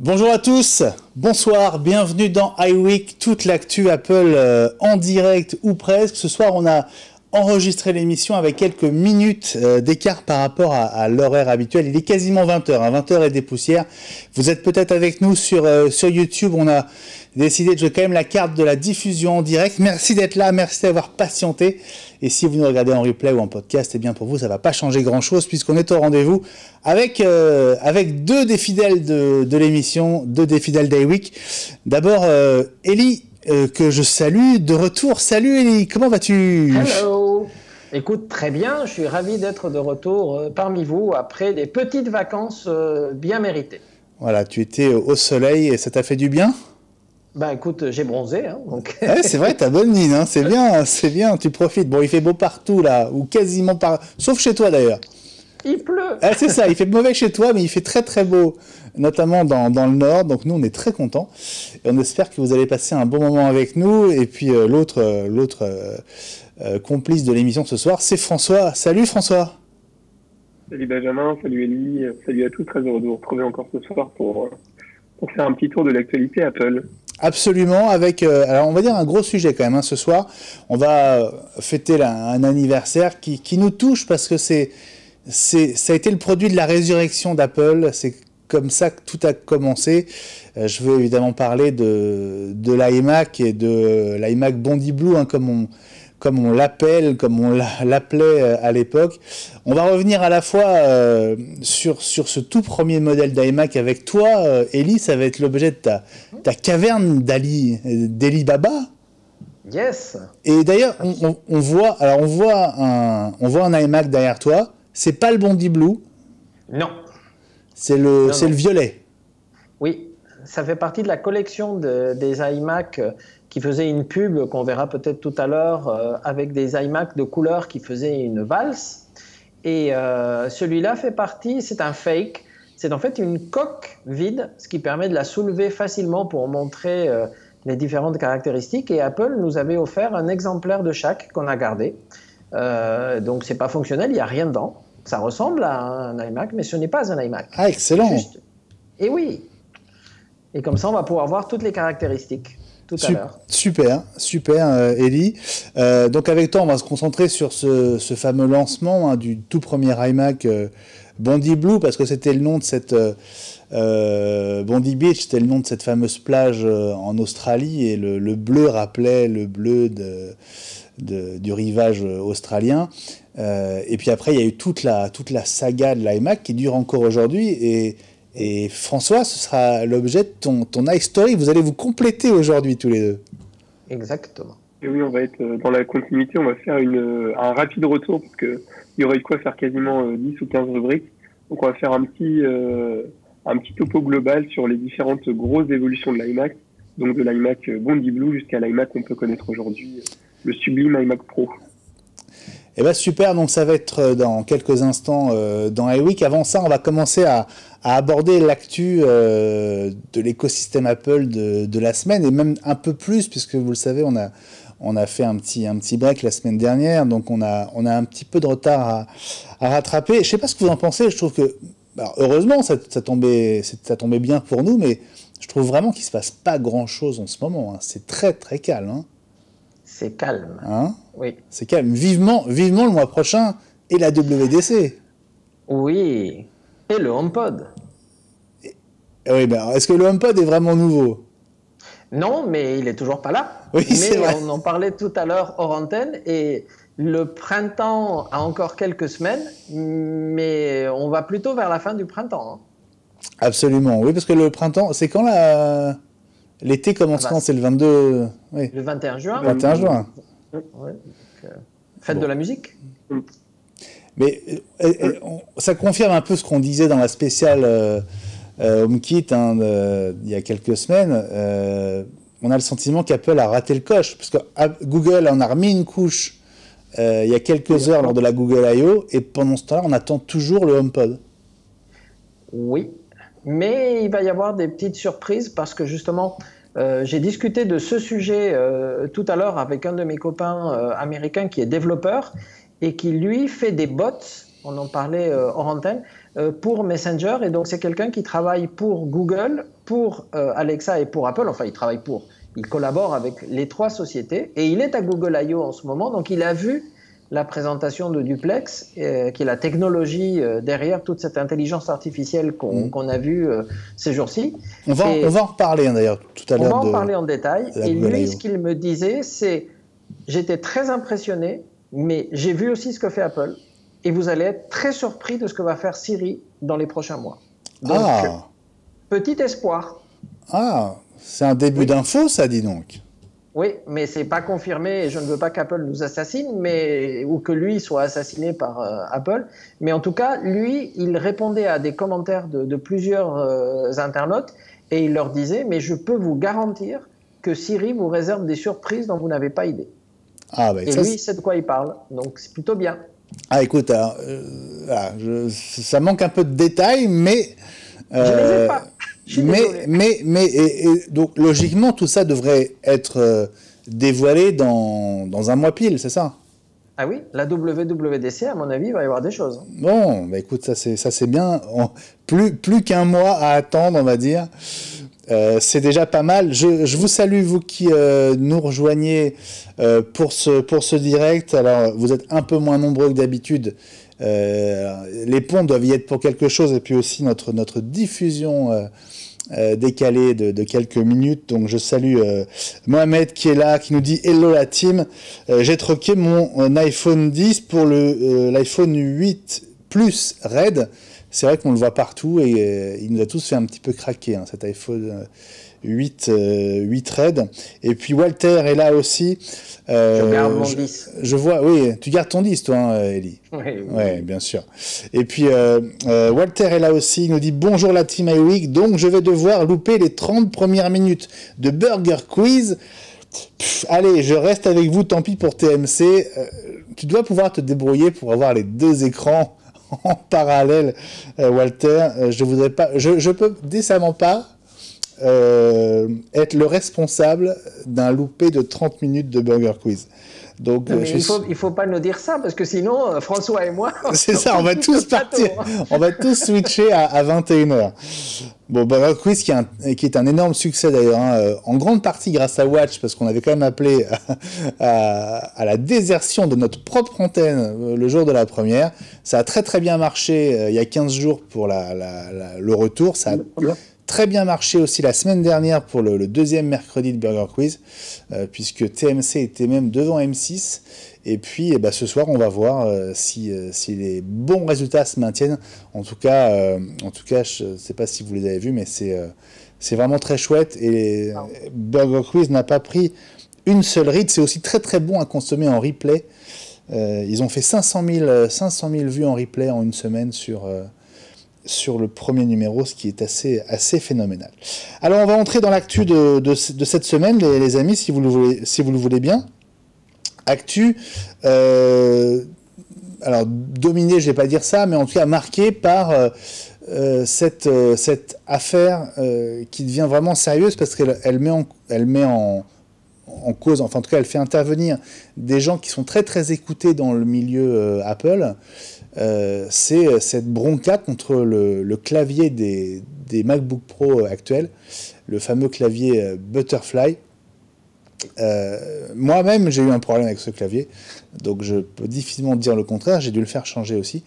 Bonjour à tous, bonsoir, bienvenue dans iWeek, toute l'actu Apple en direct ou presque. Ce soir, on a enregistré l'émission avec quelques minutes d'écart par rapport à l'horaire habituel. Il est quasiment 20h, 20h et des poussières. Vous êtes peut-être avec nous sur YouTube, on a décidé de jouer quand même la carte de la diffusion en direct. Merci d'être là, merci d'avoir patienté. Et si vous nous regardez en replay ou en podcast, eh bien pour vous, ça ne va pas changer grand-chose puisqu'on est au rendez-vous avec deux des fidèles de l'émission, deux des fidèles d'iWeek. D'abord, Ellie, que je salue, de retour. Salut Ellie, comment vas-tu? Hello. Écoute, très bien, je suis ravi d'être de retour parmi vous après des petites vacances bien méritées. Voilà, tu étais au soleil et ça t'a fait du bien? Bah écoute, j'ai bronzé, hein, donc... Ouais, c'est vrai, t'as bonne mine, hein, c'est bien, tu profites. Bon, il fait beau partout là, ou quasiment partout, sauf chez toi d'ailleurs. Il pleut. Ah, c'est ça, il fait mauvais chez toi, mais il fait très très beau, notamment dans le nord, donc nous on est très contents. Et on espère que vous allez passer un bon moment avec nous. Et puis l'autre complice de l'émission ce soir, c'est François. Salut François. Salut Benjamin, salut Ellie, salut à tous, très heureux de vous retrouver encore ce soir pour faire un petit tour de l'actualité Apple. Absolument, avec alors on va dire un gros sujet quand même hein, ce soir. On va fêter un anniversaire qui nous touche parce que ça a été le produit de la résurrection d'Apple. C'est comme ça que tout a commencé. Je veux évidemment parler de l'iMac et de l'iMac Bondi Blue, hein, comme on l'appelle, comme on l'appelait à l'époque. On va revenir à la fois sur ce tout premier modèle d'iMac avec toi, Ellie. Ça va être l'objet de ta caverne d'Ali Baba. Yes. Et d'ailleurs, on voit un iMac derrière toi. C'est pas le Bondi Blue. Non. C'est le violet. Oui, ça fait partie de la collection des iMac qui faisait une pub qu'on verra peut-être tout à l'heure avec des iMac de couleur qui faisaient une valse. Et celui-là fait partie, c'est un fake. C'est en fait une coque vide, ce qui permet de la soulever facilement pour montrer les différentes caractéristiques. Et Apple nous avait offert un exemplaire de chaque qu'on a gardé. Donc c'est pas fonctionnel, il n'y a rien dedans. Ça ressemble à un iMac, mais ce n'est pas un iMac. Ah, excellent. Et oui. Et comme ça, on va pouvoir voir toutes les caractéristiques tout à l'heure. Super, Ellie. Donc avec toi, on va se concentrer sur ce fameux lancement hein, du tout premier iMac Bondi Blue, parce que c'était le nom de cette Bondi Beach, c'était le nom de cette fameuse plage en Australie, et le bleu rappelait le bleu du rivage australien. Et puis après, il y a eu toute la saga de l'iMac qui dure encore aujourd'hui. Et François, ce sera l'objet de ton iStory. Vous allez vous compléter aujourd'hui tous les deux. Exactement. Et oui, on va être dans la continuité, on va faire un rapide retour parce qu'il y aurait de quoi faire quasiment 10 ou 15 rubriques. Donc on va faire un petit topo global sur les différentes grosses évolutions de l'iMac. Donc de l'iMac Bondi Blue jusqu'à l'iMac qu'on peut connaître aujourd'hui, le sublime iMac Pro. Eh bien super, donc ça va être dans quelques instants dans iWeek. Avant ça, on va commencer à aborder l'actu de l'écosystème Apple de la semaine, et même un peu plus, puisque vous le savez, on a fait un petit break la semaine dernière, donc on a un petit peu de retard à rattraper. Je ne sais pas ce que vous en pensez, je trouve que, alors, heureusement, ça tombait bien pour nous, mais je trouve vraiment qu'il ne se passe pas grand-chose en ce moment. Hein. C'est très très calme. Hein. C'est calme. Hein? Oui. C'est calme. Vivement le mois prochain et la WWDC. Oui. Et le HomePod. Oui, ben, est-ce que le HomePod est vraiment nouveau? Non, mais il est toujours pas là. Oui, c'est vrai. On en parlait tout à l'heure hors antenne, et le printemps a encore quelques semaines, mais on va plutôt vers la fin du printemps. Hein. Absolument, oui, parce que le printemps, c'est quand l'été commence quand? C'est le 22... Oui. Le 21 juin. 21 juin. Ouais, donc, fête de la musique. Mais ça confirme un peu ce qu'on disait dans la spéciale HomeKit il y a quelques semaines. On a le sentiment qu'Apple a raté le coche, parce que Google en a remis une couche il y a quelques heures lors de la Google I.O. et pendant ce temps-là, on attend toujours le HomePod. Oui, mais il va y avoir des petites surprises parce que justement, j'ai discuté de ce sujet tout à l'heure avec un de mes copains américains qui est développeur et qui lui fait des bots, on en parlait hors antenne, pour Messenger. Et donc c'est quelqu'un qui travaille pour Google, pour Alexa et pour Apple. Enfin, il collabore avec les 3 sociétés et il est à Google I.O. en ce moment. Donc il a vu la présentation de Duplex, qui est la technologie derrière toute cette intelligence artificielle qu'on a vue ces jours-ci. On va en reparler d'ailleurs tout à l'heure. On va en parler en détail. Et lui, ce qu'il me disait, c'est « J'étais très impressionné, mais j'ai vu aussi ce que fait Apple. Et vous allez être très surpris de ce que va faire Siri dans les prochains mois. » Donc, petit espoir. Ah, c'est un début d'info, ça, dis donc. Oui, mais c'est pas confirmé et je ne veux pas qu'Apple nous assassine, ou que lui soit assassiné par Apple. Mais en tout cas, lui, il répondait à des commentaires de plusieurs internautes et il leur disait « Mais je peux vous garantir que Siri vous réserve des surprises dont vous n'avez pas idée. » Et lui, il sait de quoi il parle, donc c'est plutôt bien. Ah, écoute, alors, ça manque un peu de détails, mais... je les ai pas. Donc, logiquement, tout ça devrait être dévoilé dans un mois pile, c'est ça? Ah oui, la WWDC, à mon avis, il va y avoir des choses. Bon, bah écoute, ça c'est bien. Plus qu'un mois à attendre, on va dire. C'est déjà pas mal. Je vous salue, vous qui nous rejoignez pour ce direct. Alors, vous êtes un peu moins nombreux que d'habitude. Les ponts doivent y être pour quelque chose, et puis aussi notre diffusion décalée de quelques minutes. Donc je salue Mohamed qui est là, qui nous dit « Hello la team, j'ai troqué mon iPhone 10 pour l'iPhone 8 Plus Red ». C'est vrai qu'on le voit partout et il nous a tous fait un petit peu craquer, hein, cet iPhone 8 Red. Et puis Walter est là aussi. Je garde mon 10. Je vois, oui, tu gardes ton 10 toi, hein, Ellie. Oui. Ouais, bien sûr. Et puis Walter est là aussi, il nous dit « Bonjour la team iWeek, donc je vais devoir louper les 30 premières minutes de Burger Quiz. Allez, je reste avec vous, tant pis pour TMC. Tu dois pouvoir te débrouiller pour avoir les 2 écrans en parallèle, Walter. Je peux décemment pas être le responsable d'un loupé de 30 minutes de Burger Quiz. Donc, il faut pas nous dire ça, parce que sinon, François et moi... C'est ça, on va tous partir, on va tous switcher à 21h. Bon, Burger Quiz qui est un énorme succès d'ailleurs, hein, en grande partie grâce à Watch, parce qu'on avait quand même appelé à la désertion de notre propre antenne le jour de la première. Ça a très très bien marché il y a 15 jours pour le retour. Ça a très bien marché aussi la semaine dernière pour le deuxième mercredi de Burger Quiz, puisque TMC était même devant M6. Et puis ce soir, on va voir si les bons résultats se maintiennent. En tout cas, je ne sais pas si vous les avez vus, mais c'est vraiment très chouette. Et Burger Quiz n'a pas pris une seule ride. C'est aussi très très bon à consommer en replay. Ils ont fait 500 000 vues en replay en une semaine sur le premier numéro, ce qui est assez phénoménal. Alors, on va entrer dans l'actu de cette semaine, les amis, si vous le voulez bien. Actu, alors dominé, je vais pas dire ça, mais en tout cas marqué par cette affaire qui devient vraiment sérieuse, parce qu'elle met en cause, enfin en tout cas elle fait intervenir des gens qui sont très très écoutés dans le milieu Apple. C'est cette bronca contre le clavier des MacBook Pro actuels, le fameux clavier Butterfly. Moi-même, j'ai eu un problème avec ce clavier, donc je peux difficilement dire le contraire. J'ai dû le faire changer aussi.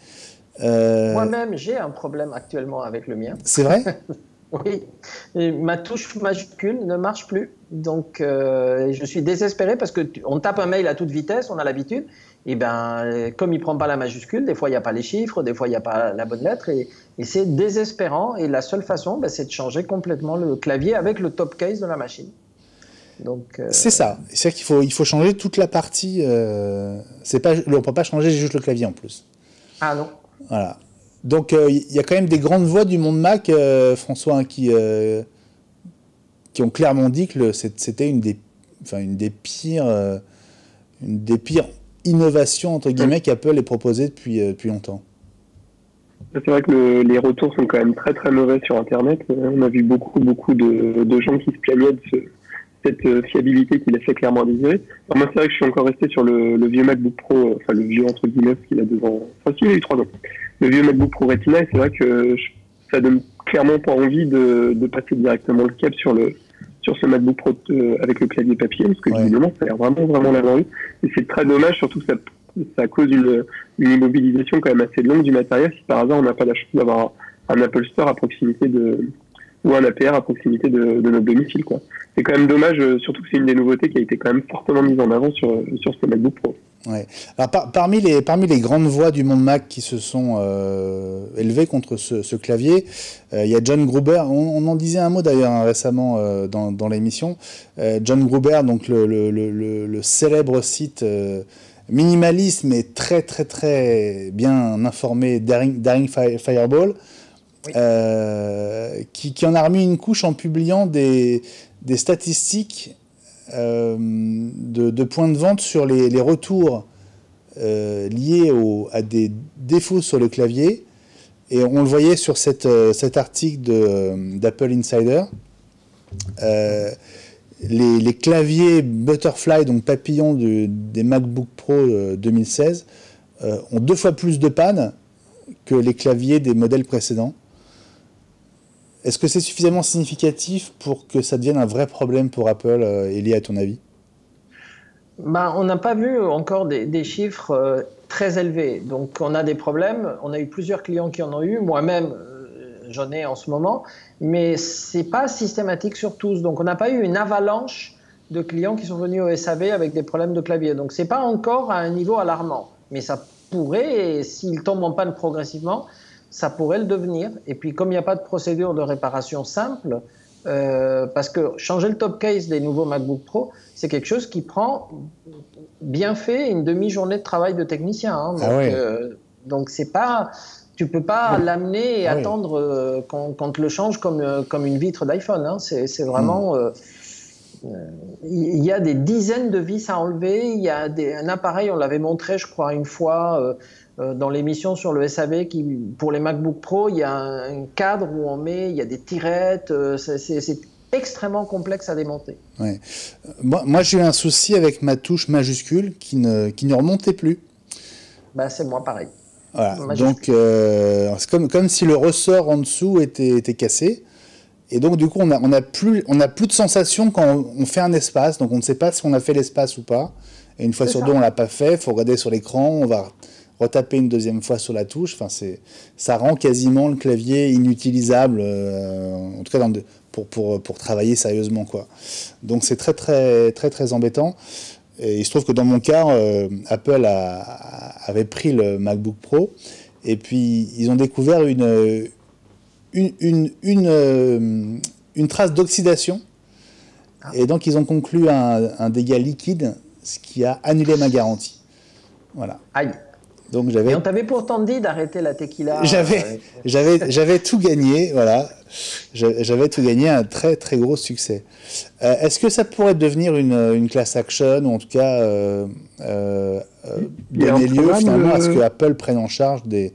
Moi-même, j'ai un problème actuellement avec le mien. C'est vrai? Oui. Et ma touche majuscule ne marche plus. Donc, je suis désespéré parce qu'on tape un mail à toute vitesse, on a l'habitude. Et comme il ne prend pas la majuscule, des fois, il n'y a pas les chiffres, des fois, il n'y a pas la bonne lettre. Et c'est désespérant. Et la seule façon, c'est de changer complètement le clavier avec le top case de la machine. C'est ça. C'est-à-dire qu'il faut changer toute la partie. On ne peut pas changer juste le clavier en plus. Ah non. Voilà. Donc il y a quand même des grandes voix du monde Mac, François, hein, qui ont clairement dit que c'était une des pires innovation entre guillemets qu'Apple est proposée depuis longtemps. C'est vrai que les retours sont quand même très très mauvais sur Internet. On a vu beaucoup de gens qui se plaignaient de cette fiabilité qui laissait clairement désirer. Alors moi, c'est vrai que je suis encore resté sur le vieux MacBook Pro, enfin le vieux entre guillemets, parce qu'il a 2 ans, enfin si, il a eu 3 ans. Le vieux MacBook Pro Retina, et c'est vrai que ça donne clairement pas envie de passer directement le cap sur ce MacBook Pro avec le clavier papier, parce que visiblement, ça a l'air vraiment laborieux. Et c'est très dommage, surtout que ça cause une immobilisation quand même assez longue du matériel si par hasard on n'a pas la chance d'avoir un Apple Store à proximité ou un APR à proximité de notre domicile, quoi. C'est quand même dommage, surtout que c'est une des nouveautés qui a été quand même fortement mise en avant sur ce MacBook Pro. Ouais. Alors parmi les grandes voix du monde Mac qui se sont élevées contre ce clavier, il y a John Gruber. On en disait un mot d'ailleurs récemment dans l'émission. John Gruber, donc le célèbre site minimaliste mais très bien informé Daring Fireball, oui. Qui en a remis une couche en publiant des statistiques de points de vente sur les retours liés à des défauts sur le clavier. Et on le voyait sur cet article d'Apple Insider. Les claviers Butterfly, donc papillon des MacBook Pro 2016, ont 2 fois plus de pannes que les claviers des modèles précédents. Est-ce que c'est suffisamment significatif pour que ça devienne un vrai problème pour Apple, Elie, à ton avis? On n'a pas vu encore des chiffres très élevés. Donc on a des problèmes. On a eu plusieurs clients qui en ont eu. Moi-même, j'en ai en ce moment. Mais ce n'est pas systématique sur tous. Donc on n'a pas eu une avalanche de clients qui sont venus au SAV avec des problèmes de clavier. Donc ce n'est pas encore à un niveau alarmant. Mais ça pourrait, et s'il tombe en panne progressivement, ça pourrait le devenir. Et puis, comme il n'y a pas de procédure de réparation simple, parce que changer le top case des nouveaux MacBook Pro, c'est quelque chose qui prend bien fait une demi-journée de travail de technicien. Hein. Donc, c'est pas, tu peux pas l'amener et attendre qu'on te le change comme une vitre d'iPhone. Hein. C'est vraiment... il y a des dizaines de vis à enlever. Il y a un appareil, on l'avait montré, je crois, une fois... dans l'émission sur le SAV, pour les MacBook Pro, il y a un cadre où il y a des tirettes, c'est extrêmement complexe à démonter. Ouais. Moi, j'ai eu un souci avec ma touche majuscule qui ne remontait plus. C'est moi pareil. Voilà. Donc, c'est comme si le ressort en dessous était cassé. Et donc, du coup, on a plus de sensation quand on fait un espace. Donc, on ne sait pas si on a fait l'espace ou pas. Et une fois sur 2, on ne l'a pas fait. Il faut regarder sur l'écran. On va retaper une 2e fois sur la touche. Enfin, ça rend quasiment le clavier inutilisable, en tout cas pour travailler sérieusement, quoi. Donc c'est très embêtant. Et il se trouve que dans mon cas, Apple avait pris le MacBook Pro et puis ils ont découvert une trace d'oxydation. Et donc ils ont conclu un dégât liquide, ce qui a annulé ma garantie. Voilà. Aïe. Donc et on t'avait pourtant dit d'arrêter la tequila. J'avais tout gagné, voilà. J'avais tout gagné, un très gros succès. Est-ce que ça pourrait devenir une class action, ou en tout cas donner lieu finalement à ce que Apple prenne en charge des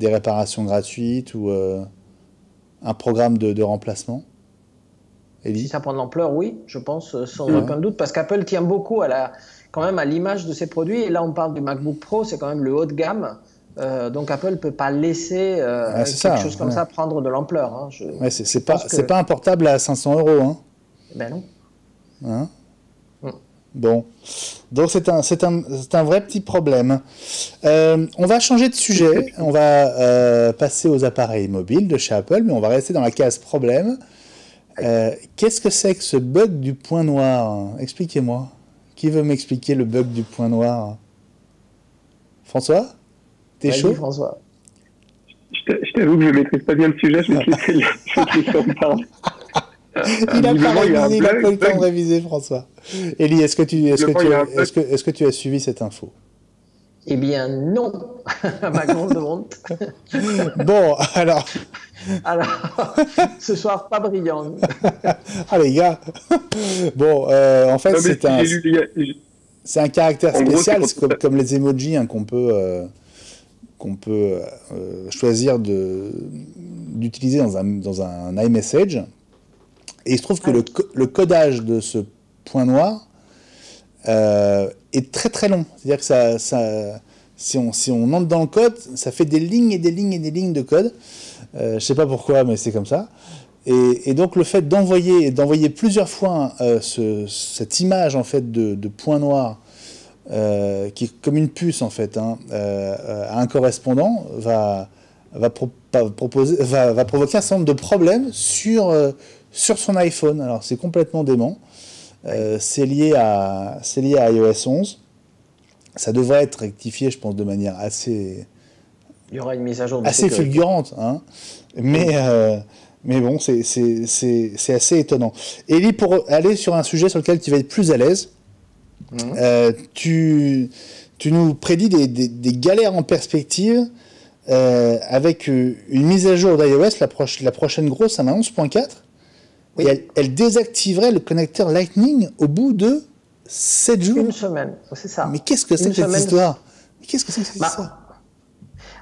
réparations gratuites ou un programme de remplacement? Elie? Si ça prend de l'ampleur, oui, je pense, sans aucun doute, parce qu'Apple tient beaucoup quand même à l'image de ses produits. Et là, on parle du MacBook Pro, c'est quand même le haut de gamme. Donc Apple ne peut pas laisser quelque chose comme ça prendre de l'ampleur. Hein. C'est pas un portable à 500 €. Hein. Ben non. Hein? Bon. Donc c'est un vrai petit problème. On va changer de sujet. On va passer aux appareils mobiles de chez Apple, mais on va rester dans la case problème. Qu'est-ce que c'est que ce bug du point noir? Expliquez-moi. Qui veut m'expliquer le bug du point noir? François? T'es chaud? François. Je t'avoue que je ne maîtrise pas bien le sujet, je vais te laisser en parler. Il n'a pas eu le temps de réviser, François. Elie, est-ce que tu as suivi cette info? Eh bien, non, à ma grande honte. Bon, alors, ce soir, pas brillant. Ah, les gars. Bon, en fait, C'est un caractère En gros, spécial, c'est c'est comme les emojis hein, qu'on peut choisir d'utiliser dans un iMessage. Et il se trouve que le codage de ce point noir est très très long. C'est-à-dire que si on entre dans le code, ça fait des lignes et des lignes et des lignes de code. Je ne sais pas pourquoi, mais c'est comme ça. Et donc le fait d'envoyer plusieurs fois cette image en fait de point noir qui est comme une puce en fait à un correspondant va provoquer un certain nombre de problèmes sur son iPhone. Alors c'est complètement dément. C'est lié à iOS 11. Ça devrait être rectifié, je pense, de manière assez. Il y aura une mise à jour de assez fulgurante, hein. Mais bon, c'est assez étonnant. Elie, pour aller sur un sujet sur lequel tu vas être plus à l'aise, tu nous prédis des galères en perspective avec une mise à jour d'iOS, la prochaine grosse, ça 11.4, oui. Et elle désactiverait le connecteur Lightning au bout de 7 jours. Une semaine, c'est ça. Mais qu'est-ce que c'est que cette histoire?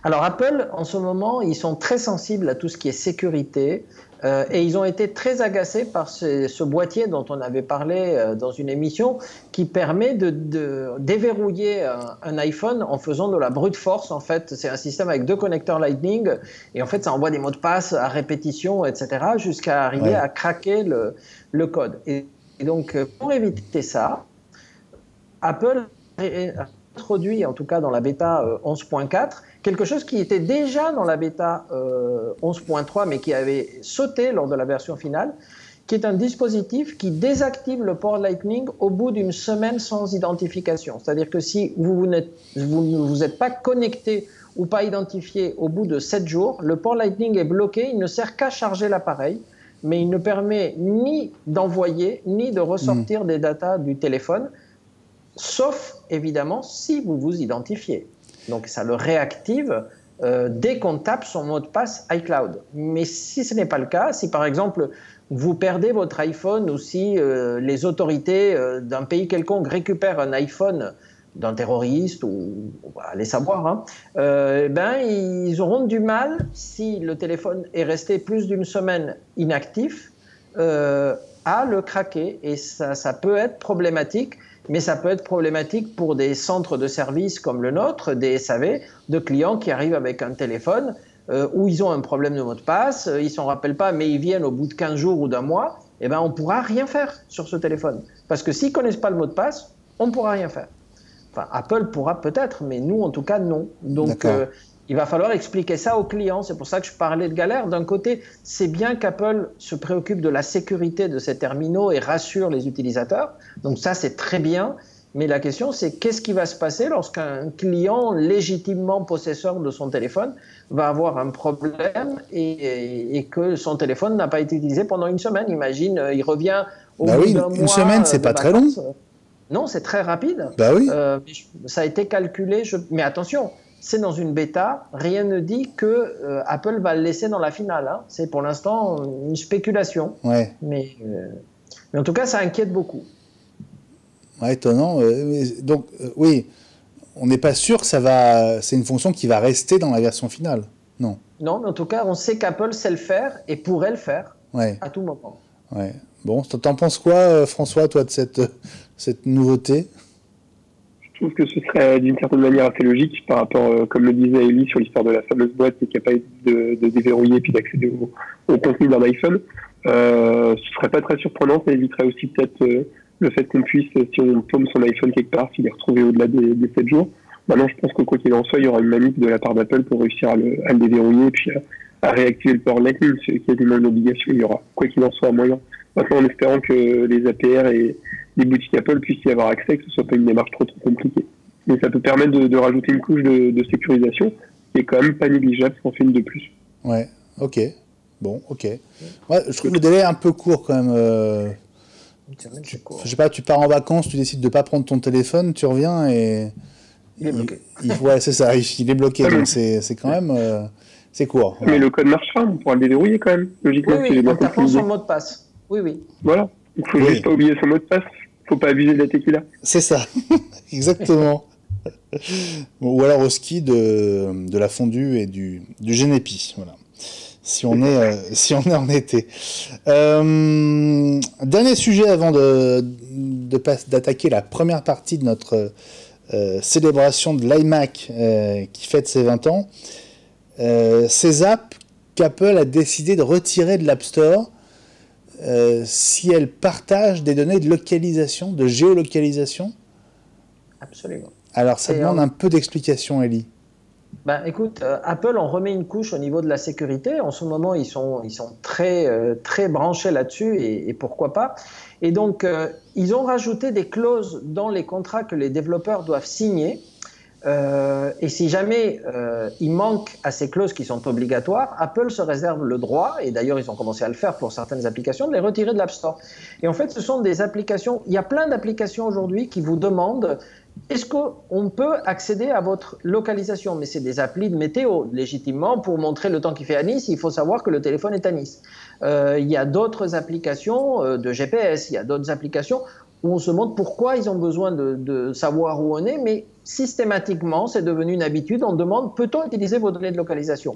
Alors Apple, en ce moment, ils sont très sensibles à tout ce qui est sécurité et ils ont été très agacés par ce boîtier dont on avait parlé dans une émission qui permet de déverrouiller un iPhone en faisant de la brute force. En fait, c'est un système avec 2 connecteurs Lightning et en fait, ça envoie des mots de passe à répétition, etc., jusqu'à arriver à craquer le code. Et donc, pour éviter ça, Apple a introduit, en tout cas dans la bêta 11.4, quelque chose qui était déjà dans la bêta 11.3, mais qui avait sauté lors de la version finale, qui est un dispositif qui désactive le port Lightning au bout d'une semaine sans identification. C'est-à-dire que si vous ne vous êtes pas connecté ou pas identifié au bout de 7 jours, le port Lightning est bloqué, il ne sert qu'à charger l'appareil, mais il ne permet ni d'envoyer, ni de ressortir des datas du téléphone, sauf évidemment si vous vous identifiez. Donc ça le réactive dès qu'on tape son mot de passe iCloud. Mais si ce n'est pas le cas, si par exemple vous perdez votre iPhone ou si les autorités d'un pays quelconque récupèrent un iPhone d'un terroriste, ou on va aller savoir, hein, ils auront du mal, si le téléphone est resté plus d'une semaine inactif, à le craquer. Et ça peut être problématique. Mais ça peut être problématique pour des centres de services comme le nôtre, des SAV, de clients qui arrivent avec un téléphone où ils ont un problème de mot de passe, ils ne s'en rappellent pas, mais ils viennent au bout de 15 jours ou d'un mois, et on ne pourra rien faire sur ce téléphone. Parce que s'ils ne connaissent pas le mot de passe, on ne pourra rien faire. Enfin, Apple pourra peut-être, mais nous, en tout cas, non. Donc, il va falloir expliquer ça aux clients. C'est pour ça que je parlais de galère. D'un côté, c'est bien qu'Apple se préoccupe de la sécurité de ces terminaux et rassure les utilisateurs. Donc ça, c'est très bien. Mais la question, c'est qu'est-ce qui va se passer lorsqu'un client légitimement possesseur de son téléphone va avoir un problème et que son téléphone n'a pas été utilisé pendant une semaine. Imagine, il revient au bout d'un mois. Une semaine, c'est pas très long. Non, c'est très rapide. Ça a été calculé. Mais attention, c'est dans une bêta, rien ne dit que Apple va le laisser dans la finale. Hein. C'est pour l'instant une spéculation. Ouais. Mais en tout cas, ça inquiète beaucoup. Ouais, étonnant. Donc, oui, on n'est pas sûr que c'est une fonction qui va rester dans la version finale. Non. Non, mais en tout cas, on sait qu'Apple sait le faire et pourrait le faire à tout moment. Ouais. Bon, t'en penses quoi, François, toi, de cette nouveauté ? Je trouve que ce serait d'une certaine manière assez logique par rapport, comme le disait Elie, sur l'histoire de la fameuse boîte qui est capable de déverrouiller puis d'accéder au contenu d'un iPhone. Ce serait pas très surprenant, ça éviterait aussi peut-être le fait qu'on puisse, si on paume son iPhone quelque part, s'il est retrouvé au-delà des 7 jours. Maintenant, je pense que quoi qu'il en soit, il y aura une manip de la part d'Apple pour réussir à le déverrouiller et puis à réactiver le port Lightning. C'est quasiment une obligation, il y aura quoi qu'il en soit un moyen. Maintenant, en espérant que les APR et les boutiques Apple puissent y avoir accès, que ce soit pas une démarche trop compliquée. Mais ça peut permettre de rajouter une couche de sécurisation qui est quand même pas négligeable, si on fait une de plus. Ouais, ok. Bon, ok. Ouais, je trouve le délai un peu court quand même. Je sais pas, tu pars en vacances, tu décides de pas prendre ton téléphone, tu reviens et... Il est bloqué. Ouais, c'est ça, il est bloqué, donc c'est quand même... c'est court. Mais le code marchera, on pourra le déverrouiller quand même, logiquement. Oui, en tapant son mot de passe. Oui. Voilà. Il faut juste pas oublier son mot de passe. faut pas abuser de la tequila. C'est ça, exactement. Ou alors au ski de la fondue et du génépi, voilà. Si on est en été. Dernier sujet avant d'attaquer la première partie de notre célébration de l'iMac qui fête ses 20 ans. Ces apps qu'Apple a décidé de retirer de l'App Store si elles partagent des données de localisation, de géolocalisation. Absolument. Alors ça demande un peu d'explication, Elie. Ben, écoute, Apple en remet une couche au niveau de la sécurité. En ce moment, ils sont très, très branchés là-dessus et pourquoi pas. Et donc, ils ont rajouté des clauses dans les contrats que les développeurs doivent signer. Et si jamais il manque à ces clauses qui sont obligatoires, Apple se réserve le droit, et d'ailleurs ils ont commencé à le faire pour certaines applications, de les retirer de l'App Store. Et en fait, ce sont des applications, il y a plein d'applications aujourd'hui qui vous demandent est-ce qu'on peut accéder à votre localisation? Mais c'est des applis de météo, légitimement, pour montrer le temps qu'il fait à Nice, il faut savoir que le téléphone est à Nice. Il y a d'autres applications de GPS, il y a d'autres applications où on se demande pourquoi ils ont besoin de savoir où on est, mais systématiquement, c'est devenu une habitude, on demande peut-on utiliser vos données de localisation?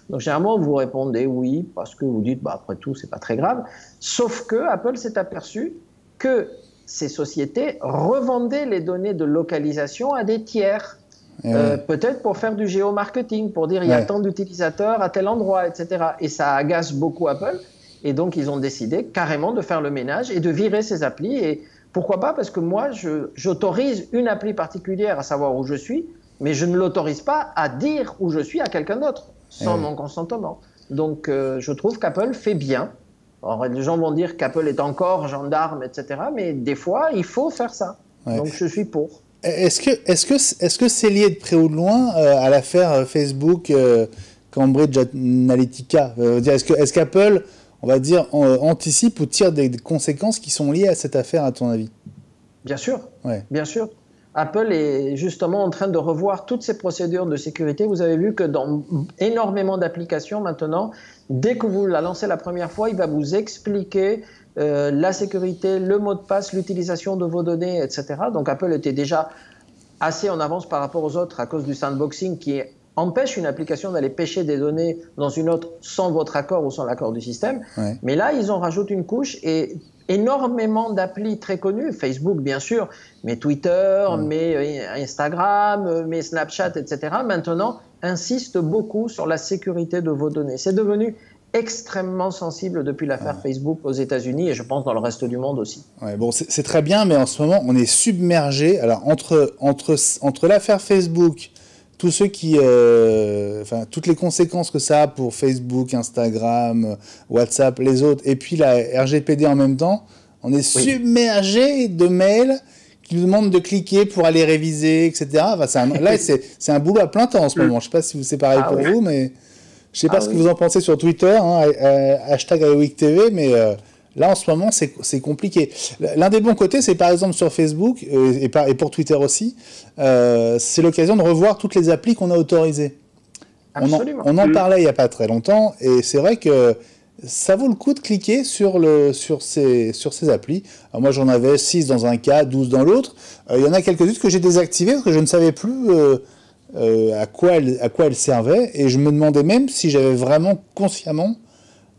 Donc généralement, vous répondez oui, parce que vous dites après tout, c'est pas très grave. Sauf que Apple s'est aperçu que ces sociétés revendaient les données de localisation à des tiers. Peut-être pour faire du géomarketing, pour dire il y a tant d'utilisateurs à tel endroit, etc. Et ça agace beaucoup Apple. Et donc, ils ont décidé carrément de faire le ménage et de virer ces applis. Et pourquoi pas? Parce que moi, j'autorise une appli particulière à savoir où je suis, mais je ne l'autorise pas à dire où je suis à quelqu'un d'autre, sans mon consentement. Donc, je trouve qu'Apple fait bien. Alors, les gens vont dire qu'Apple est encore gendarme, etc. Mais des fois, il faut faire ça. Donc, je suis pour. Est-ce que c'est lié de près ou de loin à l'affaire Facebook Cambridge Analytica? Est-ce qu'Apple, on va dire, anticipe ou tire des conséquences qui sont liées à cette affaire, à ton avis? Bien sûr, bien sûr. Apple est justement en train de revoir toutes ces procédures de sécurité. Vous avez vu que dans énormément d'applications maintenant, dès que vous la lancez la première fois, il va vous expliquer la sécurité, le mot de passe, l'utilisation de vos données, etc. Donc Apple était déjà assez en avance par rapport aux autres à cause du sandboxing qui empêche une application d'aller pêcher des données dans une autre sans votre accord ou sans l'accord du système. Mais là, ils en rajoutent une couche et énormément d'applis très connues, Facebook bien sûr, mais Twitter, mais Instagram, mais Snapchat, etc. maintenant insistent beaucoup sur la sécurité de vos données. C'est devenu extrêmement sensible depuis l'affaire Facebook aux États-Unis et je pense dans le reste du monde aussi. Bon, c'est très bien, mais en ce moment, on est submergé. Alors, entre l'affaire Facebook, tous ceux qui, toutes les conséquences que ça a pour Facebook, Instagram, WhatsApp, les autres, et puis la RGPD en même temps, on est submergé de mails qui nous demandent de cliquer pour aller réviser, etc. Là, c'est un boulot à plein temps en ce moment. Je ne sais pas si c'est pareil pour vous, mais je ne sais pas ce que vous en pensez sur Twitter, hashtag iWeekTV, mais là, en ce moment, c'est compliqué. L'un des bons côtés, c'est par exemple sur Facebook, et pour Twitter aussi, c'est l'occasion de revoir toutes les applis qu'on a autorisées. Absolument. On en parlait il n'y a pas très longtemps, et c'est vrai que ça vaut le coup de cliquer sur ces applis. Alors moi, j'en avais 6 dans un cas, 12 dans l'autre. Il y en a quelques-unes que j'ai désactivées parce que je ne savais plus à quoi elles servaient, et je me demandais même si j'avais vraiment consciemment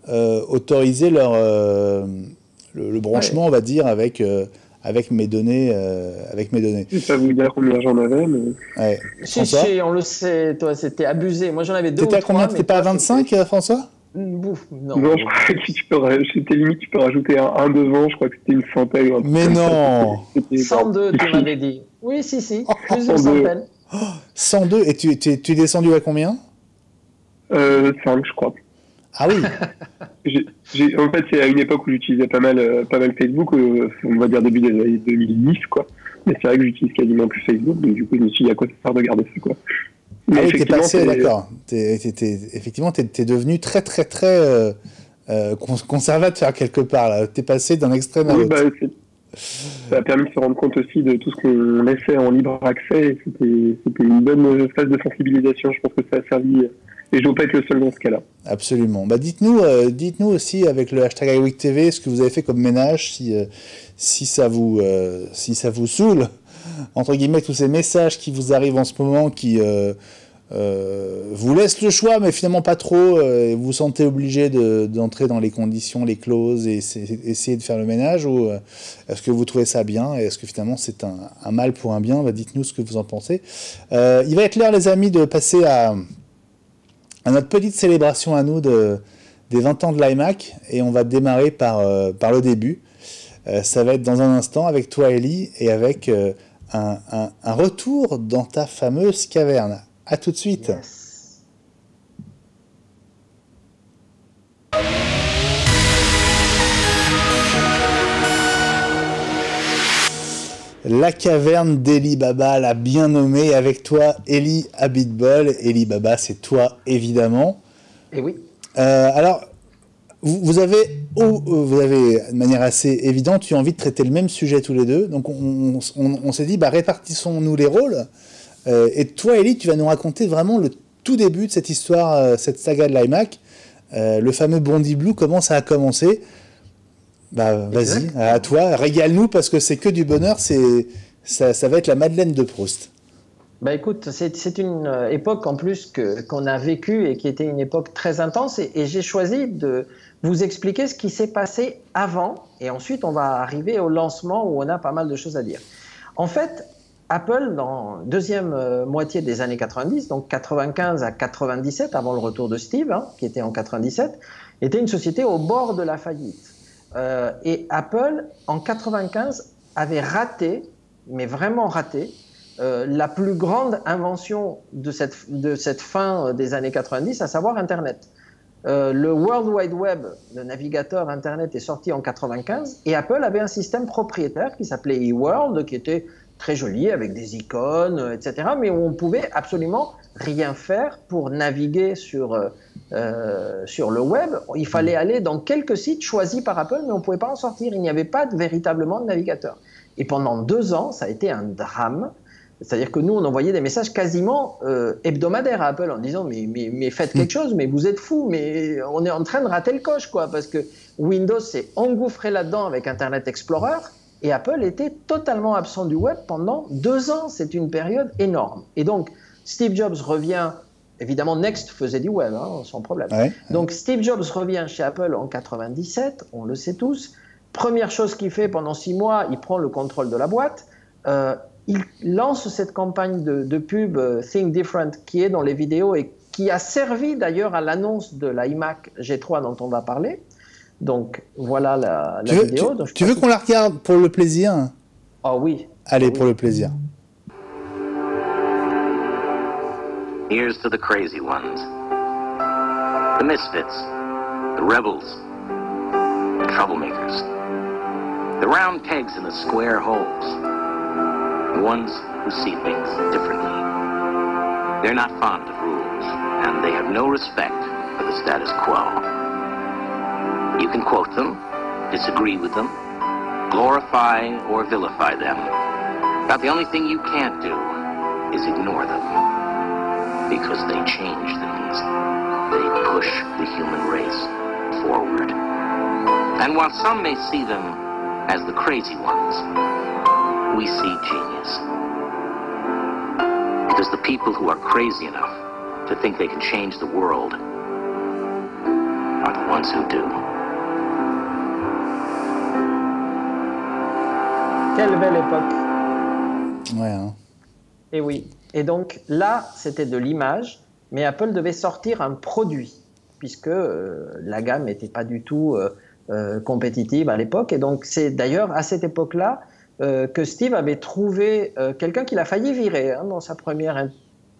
autoriser le branchement, on va dire, avec mes données. Je ne vais pas vous dire combien j'en avais, mais... Si, on le sait, toi, c'était abusé. Moi, j'en avais 2 ou 3. T'étais à combien? T'étais pas à 25, François? Non, je crois que c'était limite, tu peux rajouter un devant, je crois que c'était une centaine. Mais non 102, tu m'avais dit. Oui, si, plus d'une centaine. 102, et tu es descendu à combien? 5, je crois. Ah oui. En fait, c'est à une époque où j'utilisais pas mal Facebook, on va dire début des années 2010, quoi. Mais c'est vrai que j'utilise quasiment plus Facebook, donc du coup, je me suis dit à quoi ça sert de garder ça, quoi. Mais oui, t'es passé, d'accord. Effectivement, t'es devenu très, très, très conservateur quelque part, là. T'es passé d'un extrême à l'autre. Ça a permis de se rendre compte aussi de tout ce qu'on laissait en libre accès, et c'était une bonne phase de sensibilisation. Je pense que ça a servi Et je ne veux pas être le seul dans ce cas-là. Absolument. Bah, dites-nous aussi avec le hashtag iWeekTV ce que vous avez fait comme ménage, si ça vous saoule, entre guillemets, tous ces messages qui vous arrivent en ce moment, qui vous laissent le choix, mais finalement pas trop, et vous vous sentez obligé d'entrer dans les conditions, les clauses, et essayer de faire le ménage, ou est-ce que vous trouvez ça bien, et est-ce que finalement c'est un mal pour un bien? Bah, dites-nous ce que vous en pensez. Il va être l'heure, les amis, de passer à notre petite célébration à nous des 20 ans de l'iMac, et on va démarrer par le début. Ça va être dans un instant avec toi, Ellie, et avec un retour dans ta fameuse caverne. À tout de suite. Yes. La caverne d'Eli Baba, la bien nommée, avec toi, Eli Abitbol. Eli Baba, c'est toi, évidemment. Et oui. Alors, vous avez, de manière assez évidente, eu envie de traiter le même sujet tous les deux. Donc, on s'est dit, bah, répartissons-nous les rôles. Et toi, Eli, tu vas nous raconter vraiment le tout début de cette histoire, cette saga de l'iMac, le fameux Bondi Blue, comment ça a commencé. Bah, vas-y, à toi, régale-nous, parce que c'est que du bonheur, ça va être la Madeleine de Proust. Bah écoute, c'est une époque en plus qu'on a vécue et qui était une époque très intense, et j'ai choisi de vous expliquer ce qui s'est passé avant, et ensuite on va arriver au lancement où on a pas mal de choses à dire. En fait, Apple, dans la deuxième moitié des années 90, donc 95 à 97, avant le retour de Steve, qui était en 97, était une société au bord de la faillite. Et Apple, en 95, avait raté, mais vraiment raté, la plus grande invention de cette fin des années 90, à savoir Internet. Le World Wide Web, le navigateur Internet, est sorti en 95, et Apple avait un système propriétaire qui s'appelait eWorld, qui était très joli, avec des icônes, etc., mais où on pouvait absolument rien faire pour naviguer sur le web. Il fallait aller dans quelques sites choisis par Apple, mais on ne pouvait pas en sortir. Il n'y avait pas véritablement de navigateur. Et pendant 2 ans, ça a été un drame. C'est-à-dire que nous, on envoyait des messages quasiment hebdomadaires à Apple en disant mais faites quelque chose, mais vous êtes fous, mais on est en train de rater le coche, quoi, parce que Windows s'est engouffré là-dedans avec Internet Explorer, et Apple était totalement absent du web pendant 2 ans. C'est une période énorme. Et donc, Steve Jobs revient, évidemment Next faisait du web, sans problème. Ouais. Donc Steve Jobs revient chez Apple en 97, on le sait tous. Première chose qu'il fait pendant 6 mois, il prend le contrôle de la boîte. Il lance cette campagne de pub Think Different qui est dans les vidéos et qui a servi d'ailleurs à l'annonce de l'iMac G3 dont on va parler. Donc voilà la vidéo. Tu veux qu'on la regarde pour le plaisir? Ah oui. Allez, pour le plaisir. Here's to the crazy ones, the misfits, the rebels, the troublemakers, the round pegs in the square holes, the ones who see things differently. They're not fond of rules, and they have no respect for the status quo. You can quote them, disagree with them, glorify or vilify them, but the only thing you can't do is ignore them. Because they change things. They push the human race forward. And while some may see them as the crazy ones, we see genius. Because the people who are crazy enough to think they can change the world are the ones who do. Quelle belle époque. Ouais. Et oui. Et donc là, c'était de l'image, mais Apple devait sortir un produit, puisque la gamme n'était pas du tout compétitive à l'époque. Et donc c'est d'ailleurs à cette époque-là que Steve avait trouvé quelqu'un qu'il a failli virer dans sa première...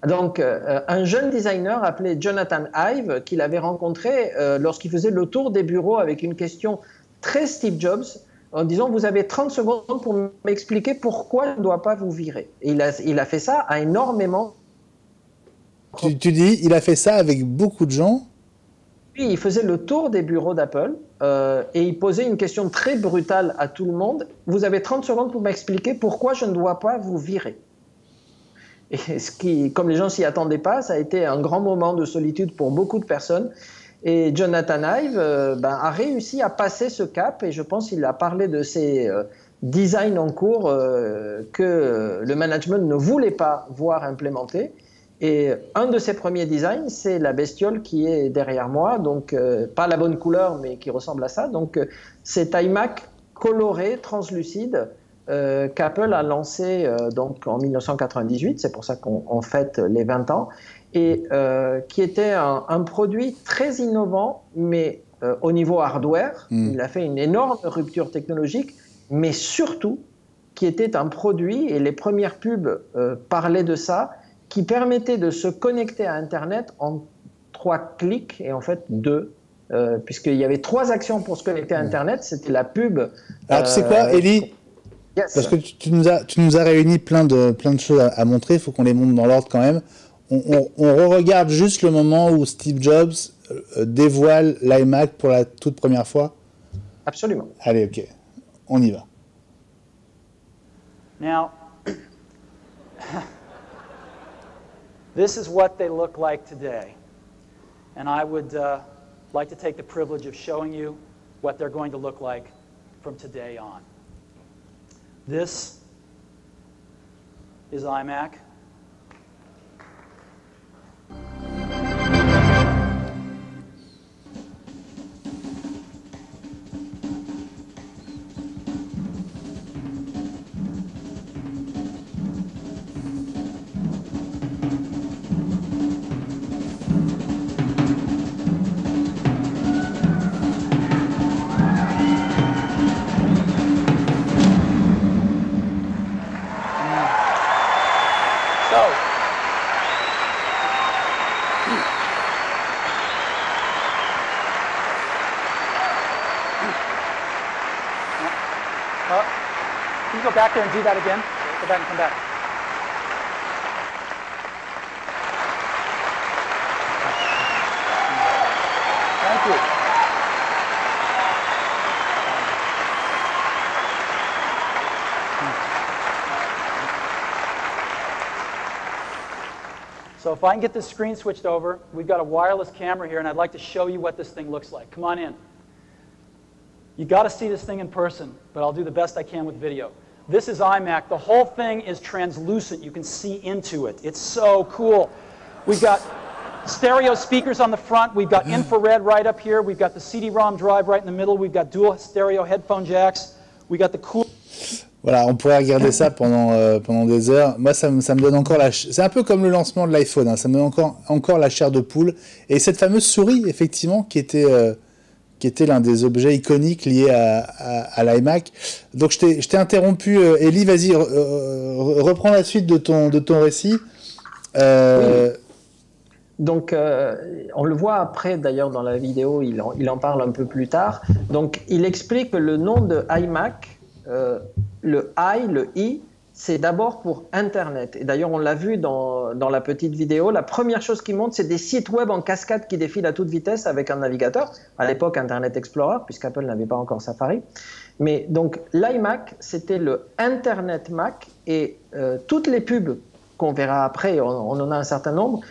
Donc un jeune designer appelé Jonathan Ive, qu'il avait rencontré lorsqu'il faisait le tour des bureaux avec une question très Steve Jobs, en disant « Vous avez 30 secondes pour m'expliquer pourquoi je ne dois pas vous virer ». Et il a fait ça à énormément... Tu dis, il a fait ça avec beaucoup de gens? Oui, il faisait le tour des bureaux d'Apple et il posait une question très brutale à tout le monde. « Vous avez 30 secondes pour m'expliquer pourquoi je ne dois pas vous virer ». Et ce qui, comme les gens s'y attendaient pas, ça a été un grand moment de solitude pour beaucoup de personnes. Et Jonathan Ive a réussi à passer ce cap, et je pense qu'il a parlé de ses designs en cours que le management ne voulait pas voir implémentés. Et un de ses premiers designs, c'est la bestiole qui est derrière moi, donc pas la bonne couleur, mais qui ressemble à ça. Donc cet iMac coloré, translucide, qu'Apple a lancé donc en 1998, c'est pour ça qu'on fête les 20 ans, et qui était un produit très innovant, mais au niveau hardware, il a fait une énorme rupture technologique, mais surtout qui était un produit, et les premières pubs parlaient de ça, qui permettait de se connecter à Internet en 3 clics, et en fait 2, puisqu'il y avait 3 actions pour se connecter à Internet. C'était la pub. Alors tu sais quoi, Elie, yes. Parce que tu nous as réuni plein de choses à montrer, il faut qu'on les montre dans l'ordre quand même. On re-regarde juste le moment où Steve Jobs dévoile l'iMac pour la toute première fois. Absolument. Allez, ok, on y va. Now, this is what they look like today. And I would like to take the privilege of showing you what they're going to look like from today on. This is iMac. Can you go back there and do that again? Go back and come back. Thank you. So if I can get this screen switched over, we've got a wireless camera here, and I'd like to show you what this thing looks like. Come on in. You got to see this thing in person, but I'll do the best I can with video. This is iMac. The whole thing is translucent. You can see into it. It's so cool. We've got stereo speakers on the front. We've got infrared right up here. We've got the CD-ROM drive right in the middle. We've got dual stereo headphone jacks. We got the cool... Voilà, on pourrait regarder ça pendant des heures. Moi, ça me donne encore la... C'est un peu comme le lancement de l'iPhone, hein. Ça me donne encore la chair de poule. Et cette fameuse souris, effectivement, qui était l'un des objets iconiques liés à l'iMac. Donc je t'ai interrompu, Elie, vas-y, reprends la suite de ton récit. Oui. Donc on le voit après d'ailleurs dans la vidéo, il en parle un peu plus tard. Donc il explique que le nom de iMac, le I, c'est d'abord pour Internet. Et d'ailleurs, on l'a vu dans la petite vidéo, la première chose qui montre, c'est des sites web en cascade qui défilent à toute vitesse avec un navigateur. À l'époque, Internet Explorer, puisqu'Apple n'avait pas encore Safari. Mais donc, l'iMac, c'était le Internet Mac. Et toutes les pubs qu'on verra après, on en a un certain nombre,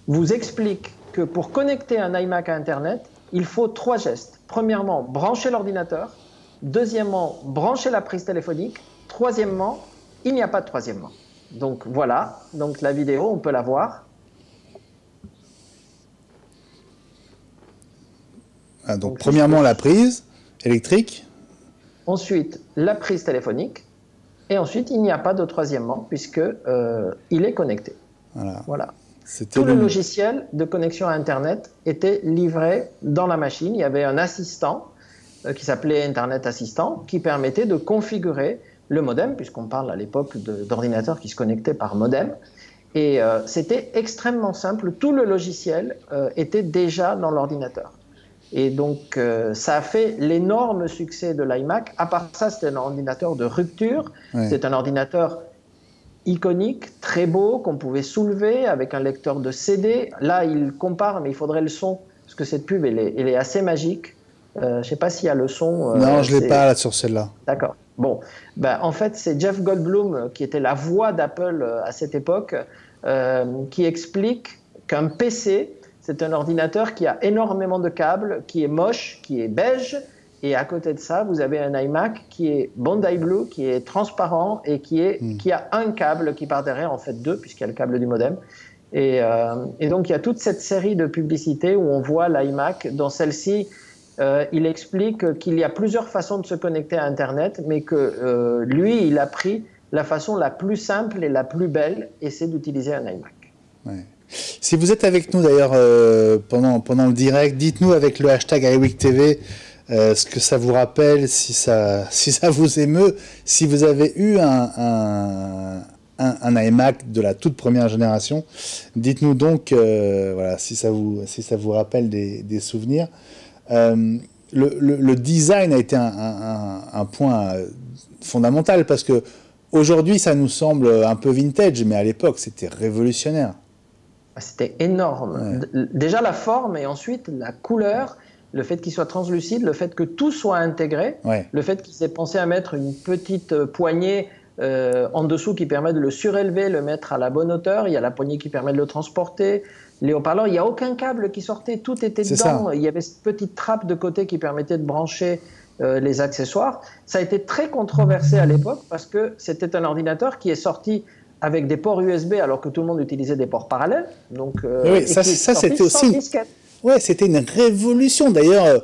vous expliquent que pour connecter un iMac à Internet, il faut 3 gestes. Premièrement, brancher l'ordinateur. Deuxièmement, brancher la prise téléphonique. Troisièmement, il n'y a pas de troisièmement. Donc voilà, donc la vidéo, on peut la voir. Ah, donc premièrement la prise électrique. Ensuite la prise téléphonique. Et ensuite il n'y a pas de troisièmement puisque il est connecté. Voilà. Tout le logiciel de connexion à Internet était livré dans la machine. Il y avait un assistant qui s'appelait Internet Assistant qui permettait de configurer le modem, puisqu'on parle à l'époque d'ordinateurs qui se connectaient par modem. Et c'était extrêmement simple. Tout le logiciel était déjà dans l'ordinateur. Et donc, ça a fait l'énorme succès de l'iMac. À part ça, c'était un ordinateur de rupture. Ouais. C'est un ordinateur iconique, très beau, qu'on pouvait soulever avec un lecteur de CD. Là, il compare, mais il faudrait le son, parce que cette pub, elle est assez magique. Je ne sais pas s'il y a le son. Non, je ne l'ai pas là, sur celle-là. D'accord. Bon, ben, en fait, c'est Jeff Goldblum qui était la voix d'Apple à cette époque, qui explique qu'un PC, c'est un ordinateur qui a énormément de câbles, qui est moche, qui est beige, et à côté de ça, vous avez un iMac qui est Bondi Blue, qui est transparent et qui a un câble qui part derrière, en fait deux, puisqu'il y a le câble du modem. Et donc, il y a toute cette série de publicités où on voit l'iMac. Dans celle-ci, il explique qu'il y a plusieurs façons de se connecter à Internet, mais que lui, il a pris la façon la plus simple et la plus belle, et c'est d'utiliser un iMac. Ouais. Si vous êtes avec nous d'ailleurs pendant le direct, dites-nous avec le hashtag iWeekTV ce que ça vous rappelle, si ça vous émeut, si vous avez eu un iMac de la toute première génération. Dites-nous donc voilà, si ça vous rappelle des souvenirs. Le design a été un point fondamental parce que aujourd'hui ça nous semble un peu vintage, mais à l'époque c'était révolutionnaire. C'était énorme. Ouais. Déjà la forme et ensuite la couleur, le fait qu'il soit translucide, le fait que tout soit intégré, le fait qu'il s'est pensé à mettre une petite poignée en dessous qui permet de le surélever, le mettre à la bonne hauteur. Il y a la poignée qui permet de le transporter. Les haut-parleurs, il n'y a aucun câble qui sortait, tout était dedans. Il y avait cette petite trappe de côté qui permettait de brancher les accessoires. Ça a été très controversé à l'époque parce que c'était un ordinateur qui est sorti avec des ports USB alors que tout le monde utilisait des ports parallèles. Donc, oui, ça c'était aussi c'était une révolution. D'ailleurs,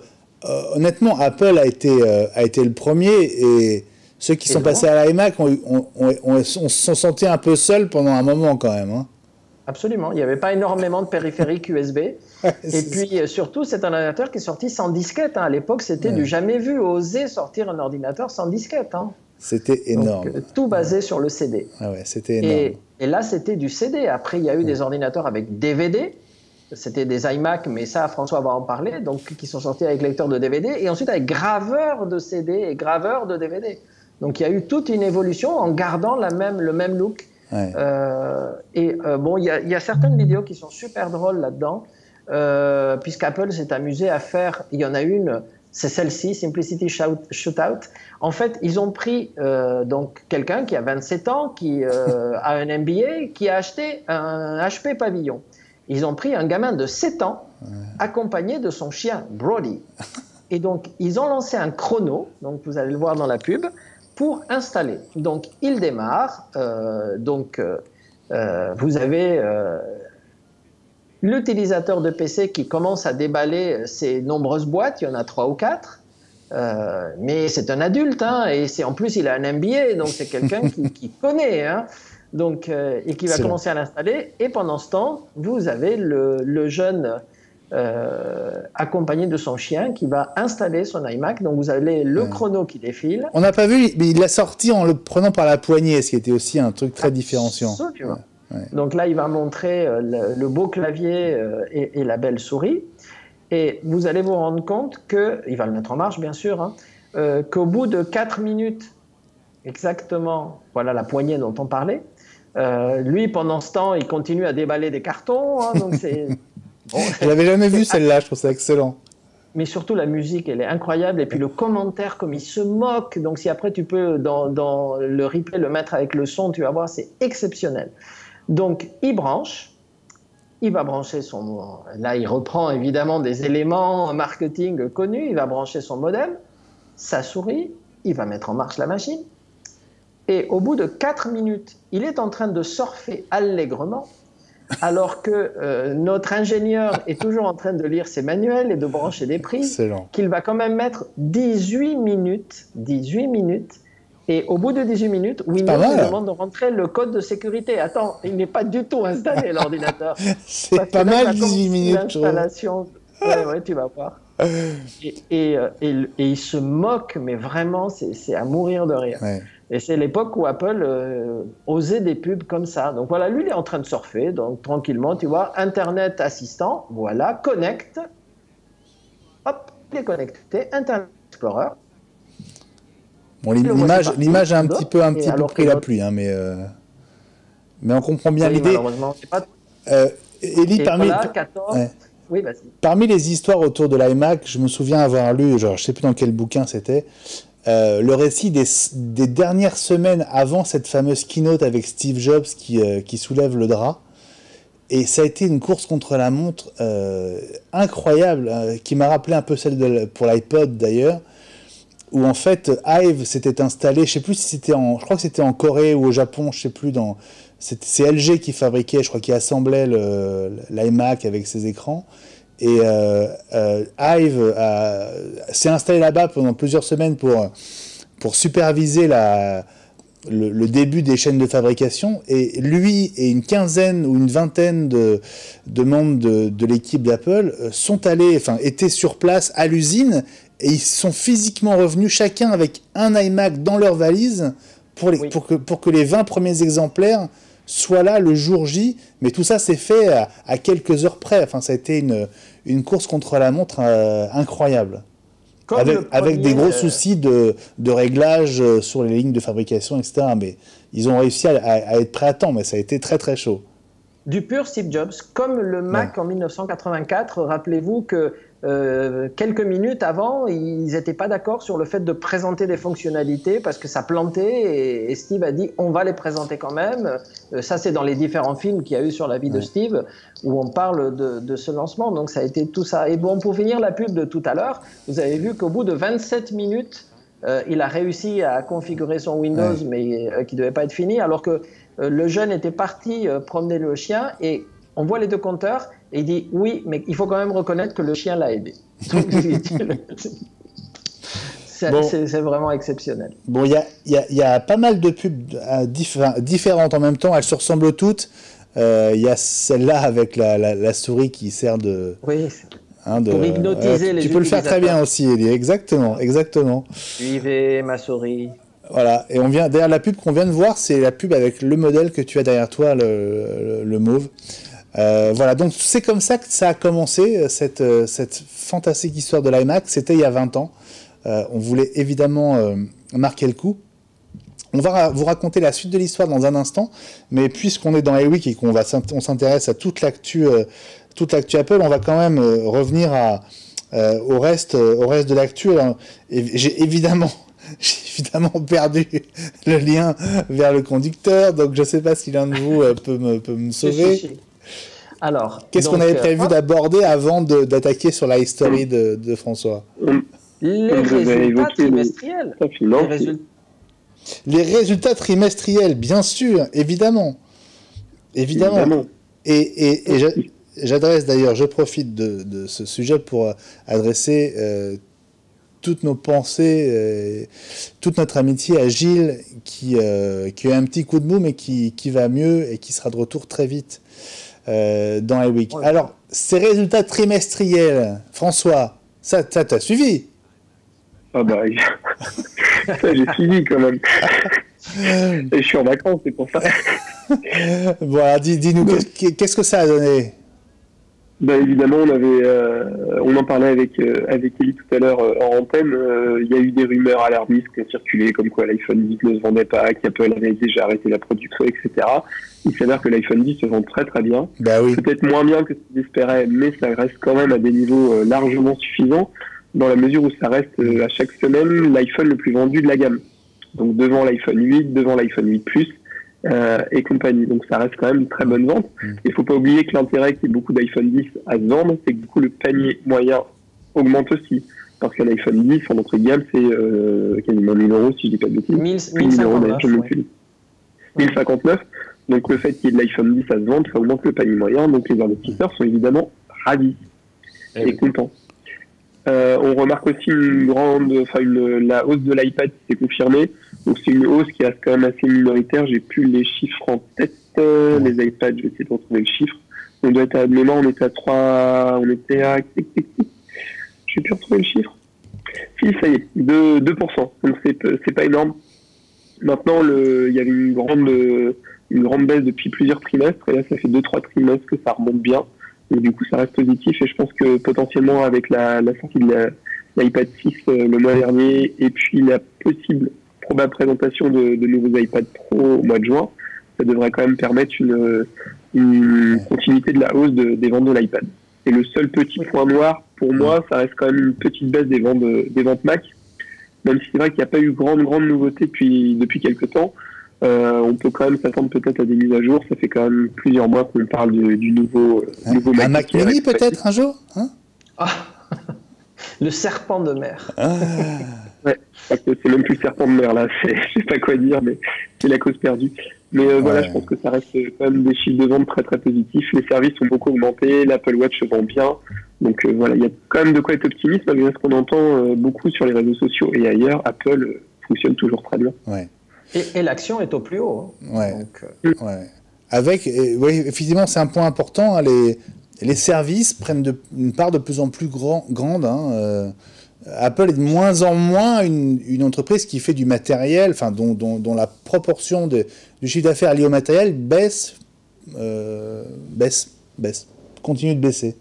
honnêtement, Apple a été le premier et ceux qui sont passés à l'iMac on se sont sentis un peu seuls pendant un moment quand même. Hein. Absolument, il n'y avait pas énormément de périphériques USB. Et puis surtout, c'est un ordinateur qui est sorti sans disquette. Hein. À l'époque, c'était du jamais vu, oser sortir un ordinateur sans disquette. Hein. C'était énorme. Donc, tout basé sur le CD. Ah ouais, c'était énorme. Et là, c'était du CD. Après, il y a eu des ordinateurs avec DVD. C'était des iMac, mais ça, François va en parler, donc qui sont sortis avec lecteur de DVD. Et ensuite, avec graveur de CD et graveur de DVD. Donc, il y a eu toute une évolution en gardant le même look. Ouais. Bon, il y a certaines vidéos qui sont super drôles là-dedans, puisqu'Apple s'est amusé à faire. Il y en a une, c'est celle-ci, Simplicity Shootout. En fait, ils ont pris donc quelqu'un qui a 27 ans, qui a un MBA, qui a acheté un HP Pavilion. Ils ont pris un gamin de 7 ans, accompagné de son chien Brody. Et donc, ils ont lancé un chrono, donc vous allez le voir dans la pub, pour installer. Donc, il démarre. Vous avez l'utilisateur de PC qui commence à déballer ses nombreuses boîtes. Il y en a 3 ou 4. Mais c'est un adulte. Hein, et en plus, il a un MBA. Donc, c'est quelqu'un qui connaît. Hein, donc, et qui va commencer à l'installer. Et pendant ce temps, vous avez le jeune accompagné de son chien qui va installer son iMac. Donc vous avez le chrono qui défile. On n'a pas vu, mais il l'a sorti en le prenant par la poignée, ce qui était aussi un truc très différenciant. Donc là, il va montrer le beau clavier et la belle souris. Et vous allez vous rendre compte il va le mettre en marche, bien sûr, hein, qu'au bout de 4 minutes, exactement, voilà la poignée dont on parlait, lui, pendant ce temps, il continue à déballer des cartons. Hein, donc c'est... Bon, je l'avais jamais vu celle-là, je trouve ça excellent. Mais surtout la musique, elle est incroyable. Et puis le commentaire, comme il se moque. Donc si après tu peux dans le replay le mettre avec le son, tu vas voir, c'est exceptionnel. Donc il branche, il va brancher son... Là, il reprend évidemment des éléments marketing connus. Il va brancher son modem, sa souris, il va mettre en marche la machine. Et au bout de 4 minutes, il est en train de surfer allègrement. Alors que notre ingénieur est toujours en train de lire ses manuels et de brancher des prises, qu'il va quand même mettre 18 minutes, et au bout de 18 minutes, Windows nous demande de rentrer le code de sécurité. Attends, il n'est pas du tout installé, l'ordinateur. C'est pas mal, 18 minutes. L'installation, ouais, tu vas voir. Et il se moque, mais vraiment, c'est à mourir de rire. Ouais. Et c'est l'époque où Apple osait des pubs comme ça. Donc voilà, lui, il est en train de surfer, donc tranquillement, tu vois, Internet assistant, voilà, connect, hop, il est connecté, Internet Explorer. Bon, l'image a un petit peu pris la pluie, hein, mais on comprend bien l'idée. Malheureusement, c'est pas... Élie, parmi les histoires autour de l'iMac, je me souviens avoir lu, genre, je ne sais plus dans quel bouquin c'était, le récit des dernières semaines avant cette fameuse keynote avec Steve Jobs qui soulève le drap. Et ça a été une course contre la montre incroyable, qui m'a rappelé un peu celle pour l'iPod d'ailleurs, où en fait Hive s'était installé, je sais plus si c'était je crois que c'était en Corée ou au Japon, je sais plus, c'est LG qui fabriquait, je crois, qui assemblait l'iMac avec ses écrans. Et Hive s'est installé là-bas pendant plusieurs semaines pour superviser le début des chaînes de fabrication, et lui et une quinzaine ou une vingtaine de membres de l'équipe d'Apple étaient sur place à l'usine, et ils sont physiquement revenus chacun avec un iMac dans leur valise pour que les 20 premiers exemplaires soient là le jour J. Mais tout ça s'est fait à quelques heures près. Enfin, ça a été une course contre la montre incroyable. Avec des gros soucis de réglage sur les lignes de fabrication, etc. Mais ils ont réussi à être prêts à temps, mais ça a été très très chaud. Du pur Steve Jobs, comme le Mac en 1984. Rappelez-vous que quelques minutes avant, ils n'étaient pas d'accord sur le fait de présenter des fonctionnalités parce que ça plantait, et Steve a dit on va les présenter quand même. Ça, c'est dans les différents films qu'il y a eu sur la vie de Steve, où on parle de ce lancement. Donc ça a été tout ça. Et bon, pour finir la pub de tout à l'heure, vous avez vu qu'au bout de 27 minutes, il a réussi à configurer son Windows, mais qui ne devait pas être fini, alors que le jeune était parti promener le chien, et on voit les deux compteurs, et il dit oui, mais il faut quand même reconnaître que le chien l'a aidé. Donc, c'est vraiment exceptionnel. Bon, il y a pas mal de pubs différentes en même temps, elles se ressemblent toutes. Il y a celle-là avec la souris qui sert de... Oui, pour hypnotiser les Tu peux le faire très bien aussi, Elie. Exactement. Suivez ma souris. Voilà, et derrière la pub qu'on vient de voir, c'est la pub avec le modèle que tu as derrière toi, le mauve. Voilà, donc c'est comme ça que ça a commencé, cette fantastique histoire de l'iMac. C'était il y a 20 ans. On voulait évidemment marquer le coup. On va vous raconter la suite de l'histoire dans un instant, mais puisqu'on est dans iWeek et qu'on s'intéresse à toute l'actu Apple, on va quand même revenir au reste de l'actu. J'ai évidemment perdu le lien vers le conducteur, donc je ne sais pas si l'un de vous peut me sauver. Alors, qu'est-ce qu'on avait prévu d'aborder avant d'attaquer sur la history de François? Les résultats trimestriels. Les résultats trimestriels, bien sûr, évidemment. Et j'adresse d'ailleurs, je profite de ce sujet pour adresser toutes nos pensées, toute notre amitié à Gilles, qui a un petit coup de mou, mais qui va mieux et qui sera de retour très vite dans iWeek. Ouais. Alors, ces résultats trimestriels, François, ça t'as suivi? Ah bah, ça j'ai suivi quand même. Et je suis en vacances, c'est pour ça. Voilà, dis-nous, qu'est-ce que ça a donné? Bah évidemment, on en parlait avec Elie tout à l'heure en antenne. Il y a eu des rumeurs alarmistes qui ont circulé, comme quoi l'iPhone 10 ne se vendait pas, qu'Apple avait déjà arrêté la production, etc. Il s'avère que l'iPhone 10 se vend très très bien. Bah oui. Peut-être moins bien que ce qu'ils espéraient, mais ça reste quand même à des niveaux largement suffisants, dans la mesure où ça reste à chaque semaine l'iPhone le plus vendu de la gamme. Donc devant l'iPhone 8, devant l'iPhone 8 Plus et compagnie. Donc ça reste quand même une très bonne vente. Il faut pas oublier que l'intérêt qu'il y ait beaucoup d'iPhone 10 à se vendre, c'est que du coup le panier moyen augmente aussi. Parce qu'un iPhone 10 en entrée de gamme, c'est quasiment 1000 €, si je dis pas de bêtises. 1059. Donc le fait qu'il y ait de l'iPhone 10 à se vendre, ça augmente le panier moyen. Donc les investisseurs sont évidemment ravis et contents. On remarque aussi la hausse de l'iPad qui s'est confirmée. Donc c'est une hausse qui reste quand même assez minoritaire. J'ai plus les chiffres en tête. Les iPads, je vais essayer de retrouver le chiffre. On doit être à mémoire, on était à j'ai pu retrouver le chiffre. Si, ça y est, 2%. Donc c'est pas énorme. Maintenant, il y avait une grande baisse depuis plusieurs trimestres. Et là, ça fait 2-3 trimestres que ça remonte bien. Et du coup, ça reste positif. Et je pense que potentiellement, avec la sortie de l'iPad 6 le mois dernier, et puis la probable présentation de nouveaux iPad Pro au mois de juin, ça devrait quand même permettre une continuité de la hausse des ventes de l'iPad. Et le seul petit point noir, pour moi, ça reste quand même une petite baisse des ventes Mac, même si c'est vrai qu'il n'y a pas eu grande nouveauté depuis quelques temps. On peut quand même s'attendre peut-être à des mises à jour. Ça fait quand même plusieurs mois qu'on parle du nouveau un Mac Mini peut-être un jour, hein? Le serpent de mer. Ouais, c'est même plus le serpent de mer là, je sais pas quoi dire, mais c'est la cause perdue. Mais voilà, je pense que ça reste quand même des chiffres de vente très très positifs. Les services ont beaucoup augmenté, l'Apple Watch se vend bien. Donc voilà, il y a quand même de quoi être optimiste malgré ce qu'on entend beaucoup sur les réseaux sociaux et ailleurs. Apple fonctionne toujours très bien. Ouais. Et l'action est au plus haut. Hein. Ouais. Donc, Avec, oui, effectivement, c'est un point important. Hein, les services prennent une part de plus en plus grande. Hein, Apple est de moins en moins une entreprise qui fait du matériel, enfin dont la proportion du chiffre d'affaires lié au matériel baisse, continue de baisser.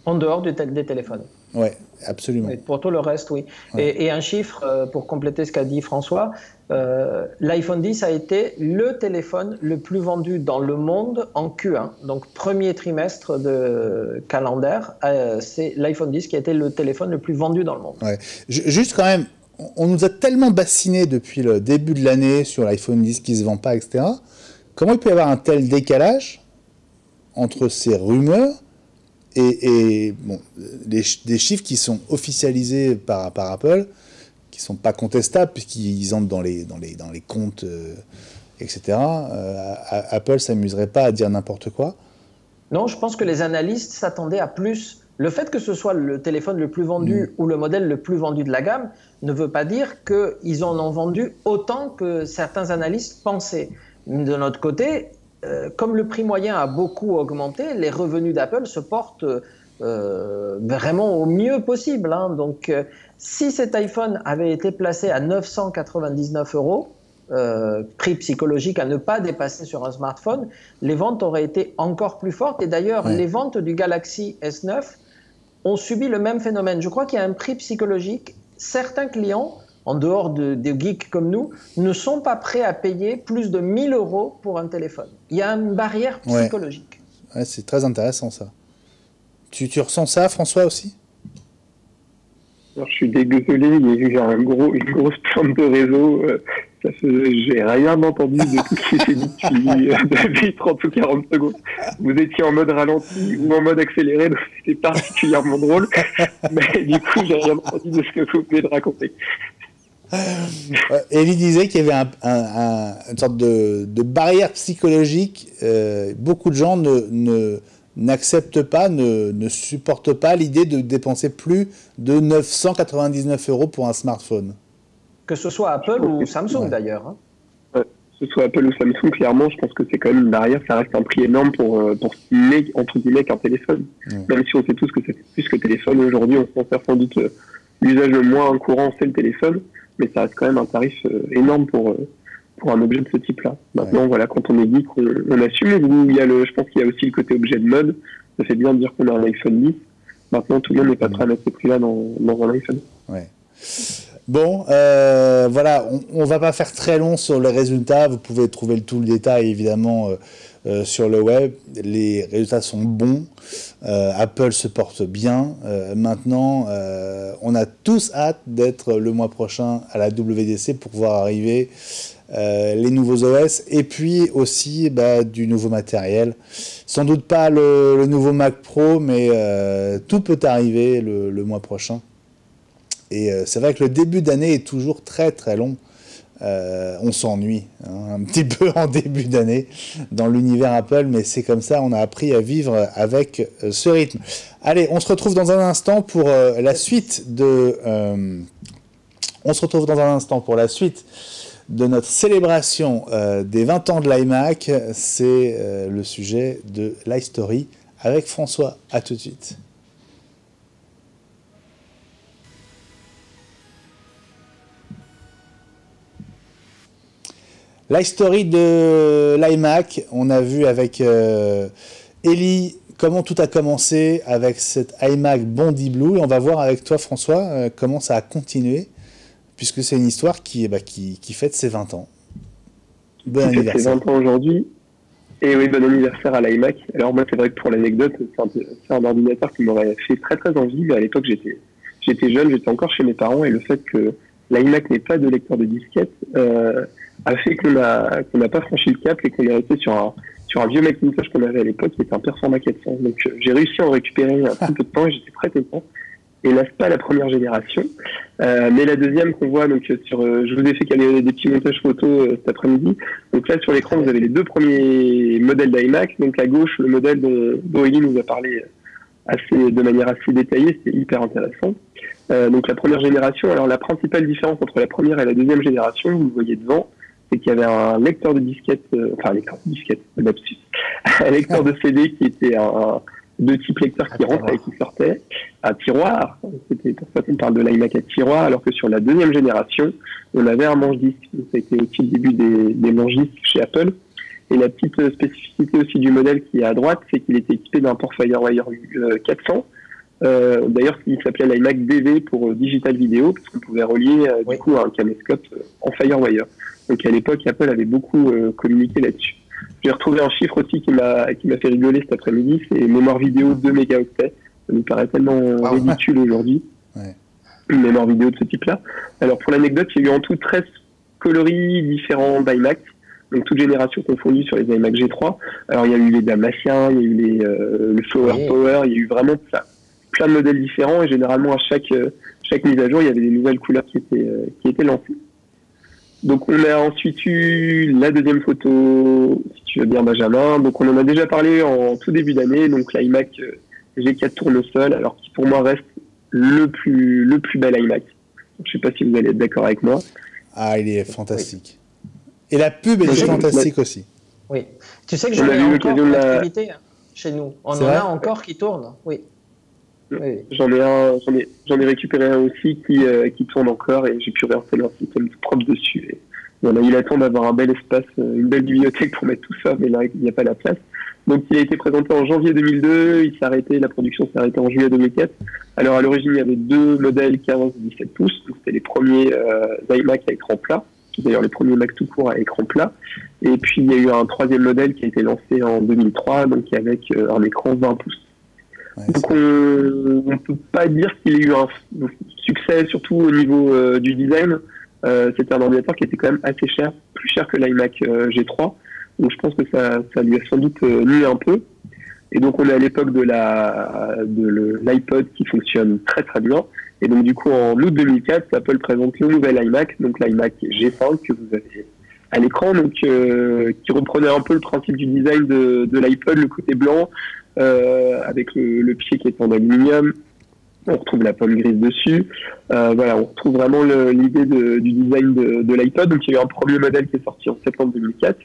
En dehors des téléphones. Oui, absolument. Et pour tout le reste, oui. Ouais. Et un chiffre, pour compléter ce qu'a dit François, l'iPhone 10 a été le téléphone le plus vendu dans le monde en Q1. Donc, premier trimestre de calendaire, c'est l'iPhone 10 qui a été le téléphone le plus vendu dans le monde. Ouais. Juste quand même, on nous a tellement bassinés depuis le début de l'année sur l'iPhone 10 qui ne se vend pas, etc. Comment il peut y avoir un tel décalage entre ces rumeurs et bon, des chiffres qui sont officialisés par Apple, qui ne sont pas contestables puisqu'ils entrent dans les comptes, etc. Apple ne s'amuserait pas à dire n'importe quoi. Non, je pense que les analystes s'attendaient à plus. Le fait que ce soit le téléphone le plus vendu ou le modèle le plus vendu de la gamme ne veut pas dire qu'ils en ont vendu autant que certains analystes pensaient. De notre côté, comme le prix moyen a beaucoup augmenté, les revenus d'Apple se portent vraiment au mieux possible. Hein. Donc, si cet iPhone avait été placé à 999 €, prix psychologique à ne pas dépasser sur un smartphone, les ventes auraient été encore plus fortes. Et d'ailleurs, les ventes du Galaxy S9 ont subi le même phénomène. Je crois qu'il y a un prix psychologique. Certains clients, en dehors des geeks comme nous, ne sont pas prêts à payer plus de 1 000 € pour un téléphone. Il y a une barrière psychologique. Ouais, c'est très intéressant ça. Tu ressens ça, François, aussi? Alors, je suis désolé, il y a eu une grosse pointe de réseau. J'ai rien entendu de tout ce qui était dit depuis 30 ou 40 secondes. Vous étiez en mode ralenti ou en mode accéléré, donc c'était particulièrement drôle. Mais du coup, j'ai rien entendu de ce que vous venez de raconter. Elie disait qu'il y avait une sorte de barrière psychologique. Beaucoup de gens n'acceptent pas, ne supportent pas l'idée de dépenser plus de 999 € pour un smartphone. Que ce soit Apple ou Samsung d'ailleurs. Hein. Que ce soit Apple ou Samsung, clairement, je pense que c'est quand même une barrière. Ça reste un prix énorme pour ce qui est, entre guillemets, qu'un téléphone. Même si on sait tous que c'est plus que téléphone aujourd'hui, on s'en sert sans doute l'usage le moins courant, c'est le téléphone. Mais ça reste quand même un tarif énorme pour un objet de ce type-là. Maintenant, voilà, quand on est geek, on assume. Je pense qu'il y a aussi le côté objet de mode. Ça fait bien de dire qu'on a un iPhone 10. Maintenant, tout le monde n'est pas prêt à mettre ce prix-là dans un iPhone. Ouais. Bon, voilà, on va pas faire très long sur les résultats. Vous pouvez trouver tout le détail, évidemment, sur le web. Les résultats sont bons. Apple se porte bien. Maintenant, on a tous hâte d'être le mois prochain à la WWDC pour voir arriver les nouveaux OS et puis aussi du nouveau matériel. Sans doute pas le nouveau Mac Pro, mais tout peut arriver le mois prochain. Et c'est vrai que le début d'année est toujours très très long. On s'ennuie un petit peu en début d'année dans l'univers Apple, mais c'est comme ça, on a appris à vivre avec ce rythme. Allez, on se retrouve dans un instant pour la suite de... notre célébration des 20 ans de l'iMac. C'est le sujet de l'iStory avec François. À tout de suite. L'iStory de l'iMac, on a vu avec Elie comment tout a commencé avec cet iMac Bondi Blue, et on va voir avec toi, François, comment ça a continué, puisque c'est une histoire qui fête ses 20 ans. Bon anniversaire. Ses 20 ans aujourd'hui, et oui, bon anniversaire à l'iMac. Alors moi, c'est vrai que pour l'anecdote, c'est un ordinateur qui m'aurait fait très très envie, mais à l'époque, j'étais jeune, j'étais encore chez mes parents, et le fait que l'iMac n'ait pas de lecteur de disquette a fait qu'on n'a pas franchi le cap et qu'on est resté sur un vieux Macintosh qu'on avait à l'époque qui était un Performa 400. Donc j'ai réussi à en récupérer un petit peu de temps et j'étais très content. Et là, c'est pas la première génération, mais la deuxième qu'on voit donc je vous ai fait des petits montages photos cet après-midi. Donc là, sur l'écran, vous avez les deux premiers modèles d'iMac. Donc à gauche, le modèle dont Eli nous a parlé de manière assez détaillée, c'était hyper intéressant. Donc la première génération, alors la principale différence entre la première et la deuxième génération, vous le voyez devant, c'est qu'il y avait un lecteur de disquette, un lecteur de CD qui était de type lecteur qui rentre et qui sortait, un tiroir. C'était pour ça qu'on parle de l'iMac à tiroir, alors que sur la deuxième génération, on avait un manche-disque. Donc ça a été aussi le début des manche-disques chez Apple. Et la petite spécificité aussi du modèle qui est à droite, c'est qu'il était équipé d'un port FireWire 400. D'ailleurs, il s'appelait l'iMac DV pour Digital Video, parce qu'on pouvait relier du coup à un caméscope en FireWire. Donc à l'époque, Apple avait beaucoup communiqué là-dessus. J'ai retrouvé un chiffre aussi qui m'a fait rigoler cet après-midi, c'est mémoire vidéo 2 mégaoctets. Ça nous paraît tellement ridicule aujourd'hui, une mémoire vidéo de ce type-là. Alors pour l'anecdote, il y a eu en tout 13 coloris différents d'iMac, donc toute génération confondue sur les iMac G3. Alors il y a eu les Dalmatiens, il y a eu le Flower Power, il y a eu vraiment plein de modèles différents et généralement à chaque mise à jour, il y avait des nouvelles couleurs qui étaient lancées. Donc on a ensuite eu la deuxième photo, si tu veux bien Benjamin. Donc on en a déjà parlé en tout début d'année, donc l'iMac G4 tournesol, alors qui pour moi reste le plus bel iMac. Donc, je sais pas si vous allez être d'accord avec moi. Ah, il est fantastique. Et la pub est fantastique aussi. Oui. Tu sais que j'en ai encore en activité chez nous. On en a encore qui tournent. Oui. Oui. J'en ai récupéré un aussi qui tourne encore et j'ai pu réinstaller un système propre dessus. Et on a eu la temps d'avoir un bel espace, une belle bibliothèque pour mettre tout ça, mais là il n'y a pas la place. Donc il a été présenté en janvier 2002, la production s'est arrêtée en juillet 2004. Alors à l'origine il y avait deux modèles 15 et 17 pouces, donc c'était les premiers iMac à écran plat, d'ailleurs les premiers Mac tout court à écran plat. Et puis il y a eu un troisième modèle qui a été lancé en 2003, donc avec un écran 20 pouces. Ouais, donc on ne peut pas dire qu'il ait eu un succès, surtout au niveau du design. C'était un ordinateur qui était quand même assez cher, plus cher que l'iMac G3. Donc je pense que ça lui a sans doute nuit un peu. Et donc on est à l'époque de l'iPod qui fonctionne très très bien. Et donc du coup en août 2004, Apple présente le nouvel iMac, donc l'iMac G5 que vous avez à l'écran, donc qui reprenait un peu le principe du design de l'iPod, le côté blanc, avec le pied qui est en aluminium. On retrouve la pomme grise dessus. Voilà, on retrouve vraiment l'idée du design de l'iPod. Donc il y a eu un premier modèle qui est sorti en septembre 2004.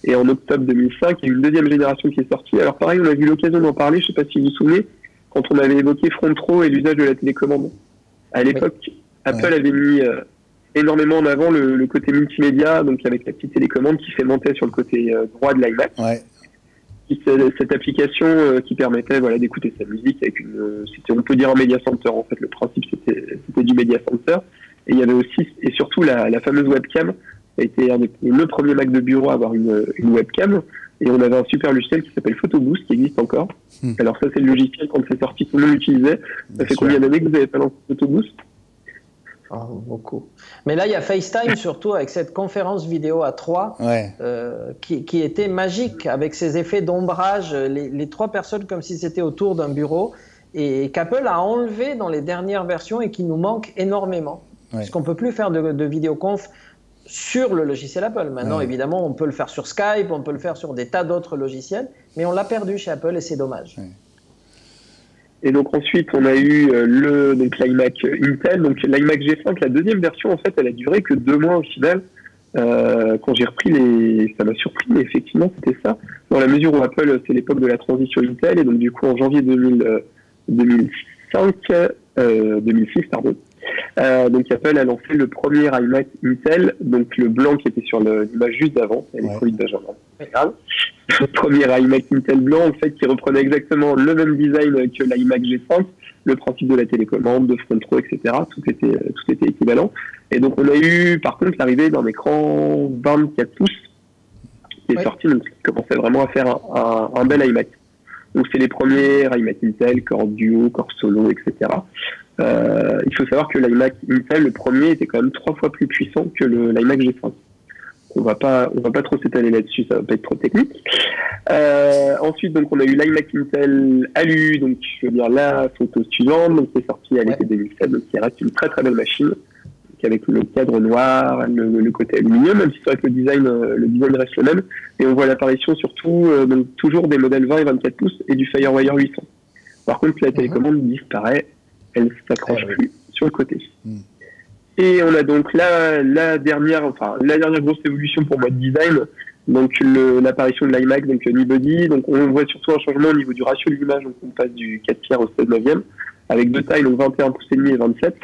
Et en octobre 2005, il y a eu une deuxième génération qui est sortie. Alors pareil, on a eu l'occasion d'en parler, je ne sais pas si vous vous souvenez, quand on avait évoqué Front Row et l'usage de la télécommande. À l'époque, Apple avait mis énormément en avant le côté multimédia, donc avec la petite télécommande qui s'aimantait sur le côté droit de l'iMac. Ouais. Cette application qui permettait d'écouter sa musique avec on peut dire un media center en fait. Le principe c'était du media center. Et il y avait aussi et surtout la fameuse webcam. Ça a été le premier Mac de bureau à avoir une webcam. Et on avait un super logiciel qui s'appelle PhotoBoost qui existe encore. Alors ça c'est le logiciel quand c'est sorti tout le monde l'utilisait. Ça fait combien d'années que vous avez pas lancé PhotoBoost? Beaucoup. Mais là, il y a FaceTime surtout avec cette conférence vidéo à 3 qui était magique avec ses effets d'ombrage, les trois personnes comme si c'était autour d'un bureau et qu'Apple a enlevé dans les dernières versions et qui nous manque énormément. Parce qu'on ne peut plus faire de vidéoconf sur le logiciel Apple. Maintenant, évidemment, on peut le faire sur Skype, on peut le faire sur des tas d'autres logiciels, mais on l'a perdu chez Apple et c'est dommage. Et donc ensuite, on a eu l'iMac Intel, donc l'iMac G5, la deuxième version, en fait, elle a duré que 2 mois au final. Quand j'ai repris ça m'a surpris, mais effectivement, c'était ça. Dans la mesure où Apple, c'est l'époque de la transition Intel, et donc du coup, en janvier 2006, donc Apple a lancé le premier iMac Intel, donc le blanc qui était sur l'image juste d'avant, elle est produite Benjamin. Le premier iMac Intel blanc, en fait, qui reprenait exactement le même design que l'iMac G5, le principe de la télécommande, de Front Row, etc. Tout était équivalent. Et donc on a eu, par contre, l'arrivée d'un écran 24 pouces qui est sorti, donc qui commençait vraiment à faire un bel iMac. Donc c'est les premiers iMac Intel, Core Duo, Core Solo, etc. Il faut savoir que l'iMac Intel, le premier, était quand même 3 fois plus puissant que l'iMac G5. On va pas trop s'étaler là-dessus, ça va pas être trop technique. Ensuite, donc, on a eu l'iMac Intel Alu, donc je veux dire la photo suivante, donc c'est sorti à l'été 2007, donc qui reste une très très belle machine, donc, avec le cadre noir, le côté aluminium, même si c'est vrai que le design reste le même. Et on voit l'apparition surtout, donc toujours des modèles 20 et 24 pouces et du FireWire 800. Par contre, la télécommande disparaît, elle ne s'accroche plus sur le côté. Et on a donc la dernière grosse évolution pour moi de design, donc l'apparition de l'iMac, donc Unibody. Donc on voit surtout un changement au niveau du ratio de l'image, donc on passe du 4/3 au 16/9, avec deux tailles, donc 21 pouces et demi et 27.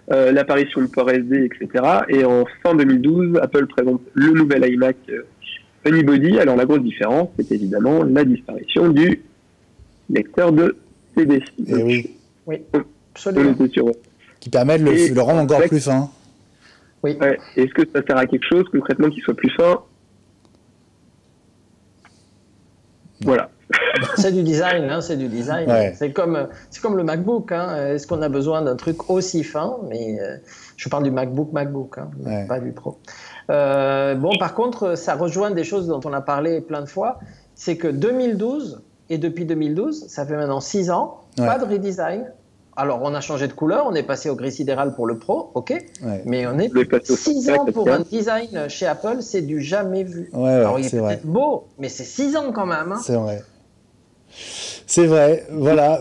L'apparition de port SD, etc. Et en fin 2012, Apple présente le nouvel iMac Unibody. Alors la grosse différence, c'est évidemment la disparition du lecteur de CD. Et oui, absolument. Qui permet de le rendre encore plus fin. Oui. Ouais. Est-ce que ça sert à quelque chose concrètement qu'il soit plus fin? Voilà. C'est du design, hein, c'est du design. Ouais. C'est comme le MacBook. Hein. Est-ce qu'on a besoin d'un truc aussi fin? Mais je parle du MacBook, hein, pas du Pro. Bon, par contre, ça rejoint des choses dont on a parlé plein de fois. C'est que 2012, et depuis 2012, ça fait maintenant 6 ans, pas de redesign. Alors, on a changé de couleur, on est passé au gris sidéral pour le Pro, ok, mais on est 6 ans pour un design chez Apple, c'est du jamais vu. Alors, il est peut-être beau, mais c'est 6 ans quand même. Hein. C'est vrai. C'est vrai, voilà.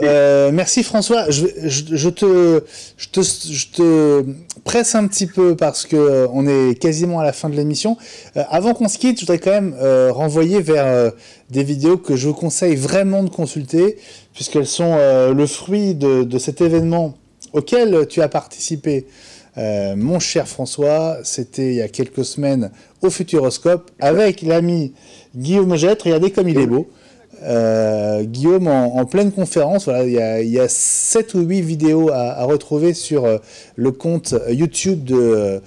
Merci François. Je te presse un petit peu parce que on est quasiment à la fin de l'émission. Avant qu'on se quitte, je voudrais quand même renvoyer vers des vidéos que je vous conseille vraiment de consulter, puisqu'elles sont le fruit de cet événement auquel tu as participé, mon cher François. C'était il y a quelques semaines au Futuroscope avec l'ami Guillaume Jette. Regardez comme il est beau. Guillaume en pleine conférence. Voilà, il y a 7 ou 8 vidéos à retrouver sur le compte YouTube de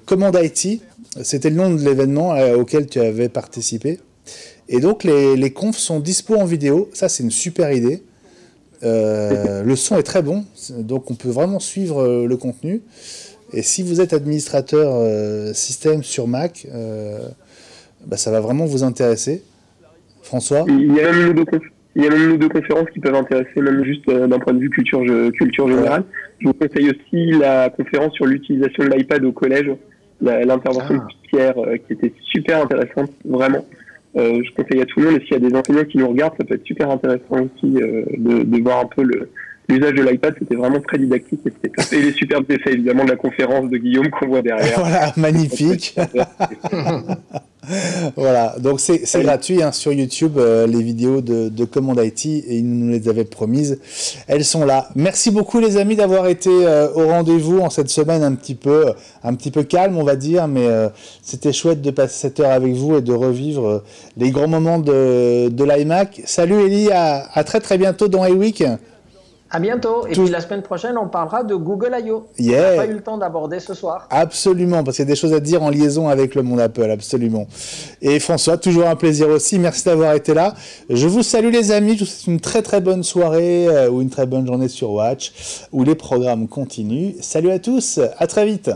Command IT. C'était le nom de l'événement auquel tu avais participé. Et donc les confs sont dispo en vidéo. Ça, c'est une super idée. Le son est très bon, donc on peut vraiment suivre le contenu. Et si vous êtes administrateur système sur Mac, ça va vraiment vous intéresser. François? Il y a même une ou deux conférences qui peuvent intéresser, même juste d'un point de vue culture générale. Je vous conseille aussi la conférence sur l'utilisation de l'iPad au collège, l'intervention de Pierre qui était super intéressante, vraiment. Je conseille à tout le monde, et s'il y a des enseignants qui nous regardent, ça peut être super intéressant aussi de voir un peu l'usage de l'iPad. C'était vraiment très didactique et les superbes effets évidemment de la conférence de Guillaume qu'on voit derrière. Voilà, magnifique. Voilà, donc c'est gratuit hein, sur YouTube, les vidéos de Command IT, et ils nous les avaient promises, elles sont là. Merci beaucoup les amis d'avoir été au rendez-vous en cette semaine un petit peu calme on va dire, mais c'était chouette de passer cette heure avec vous et de revivre les grands moments de l'iMac. Salut Elie, à très très bientôt dans iWeek. À bientôt. Et puis la semaine prochaine, on parlera de Google I.O. On n'a pas eu le temps d'aborder ce soir. Absolument, parce qu'il y a des choses à dire en liaison avec le monde Apple, absolument. Et François, toujours un plaisir aussi. Merci d'avoir été là. Je vous salue les amis. Je vous souhaite une très très bonne soirée ou une très bonne journée sur Watch, où les programmes continuent. Salut à tous, à très vite.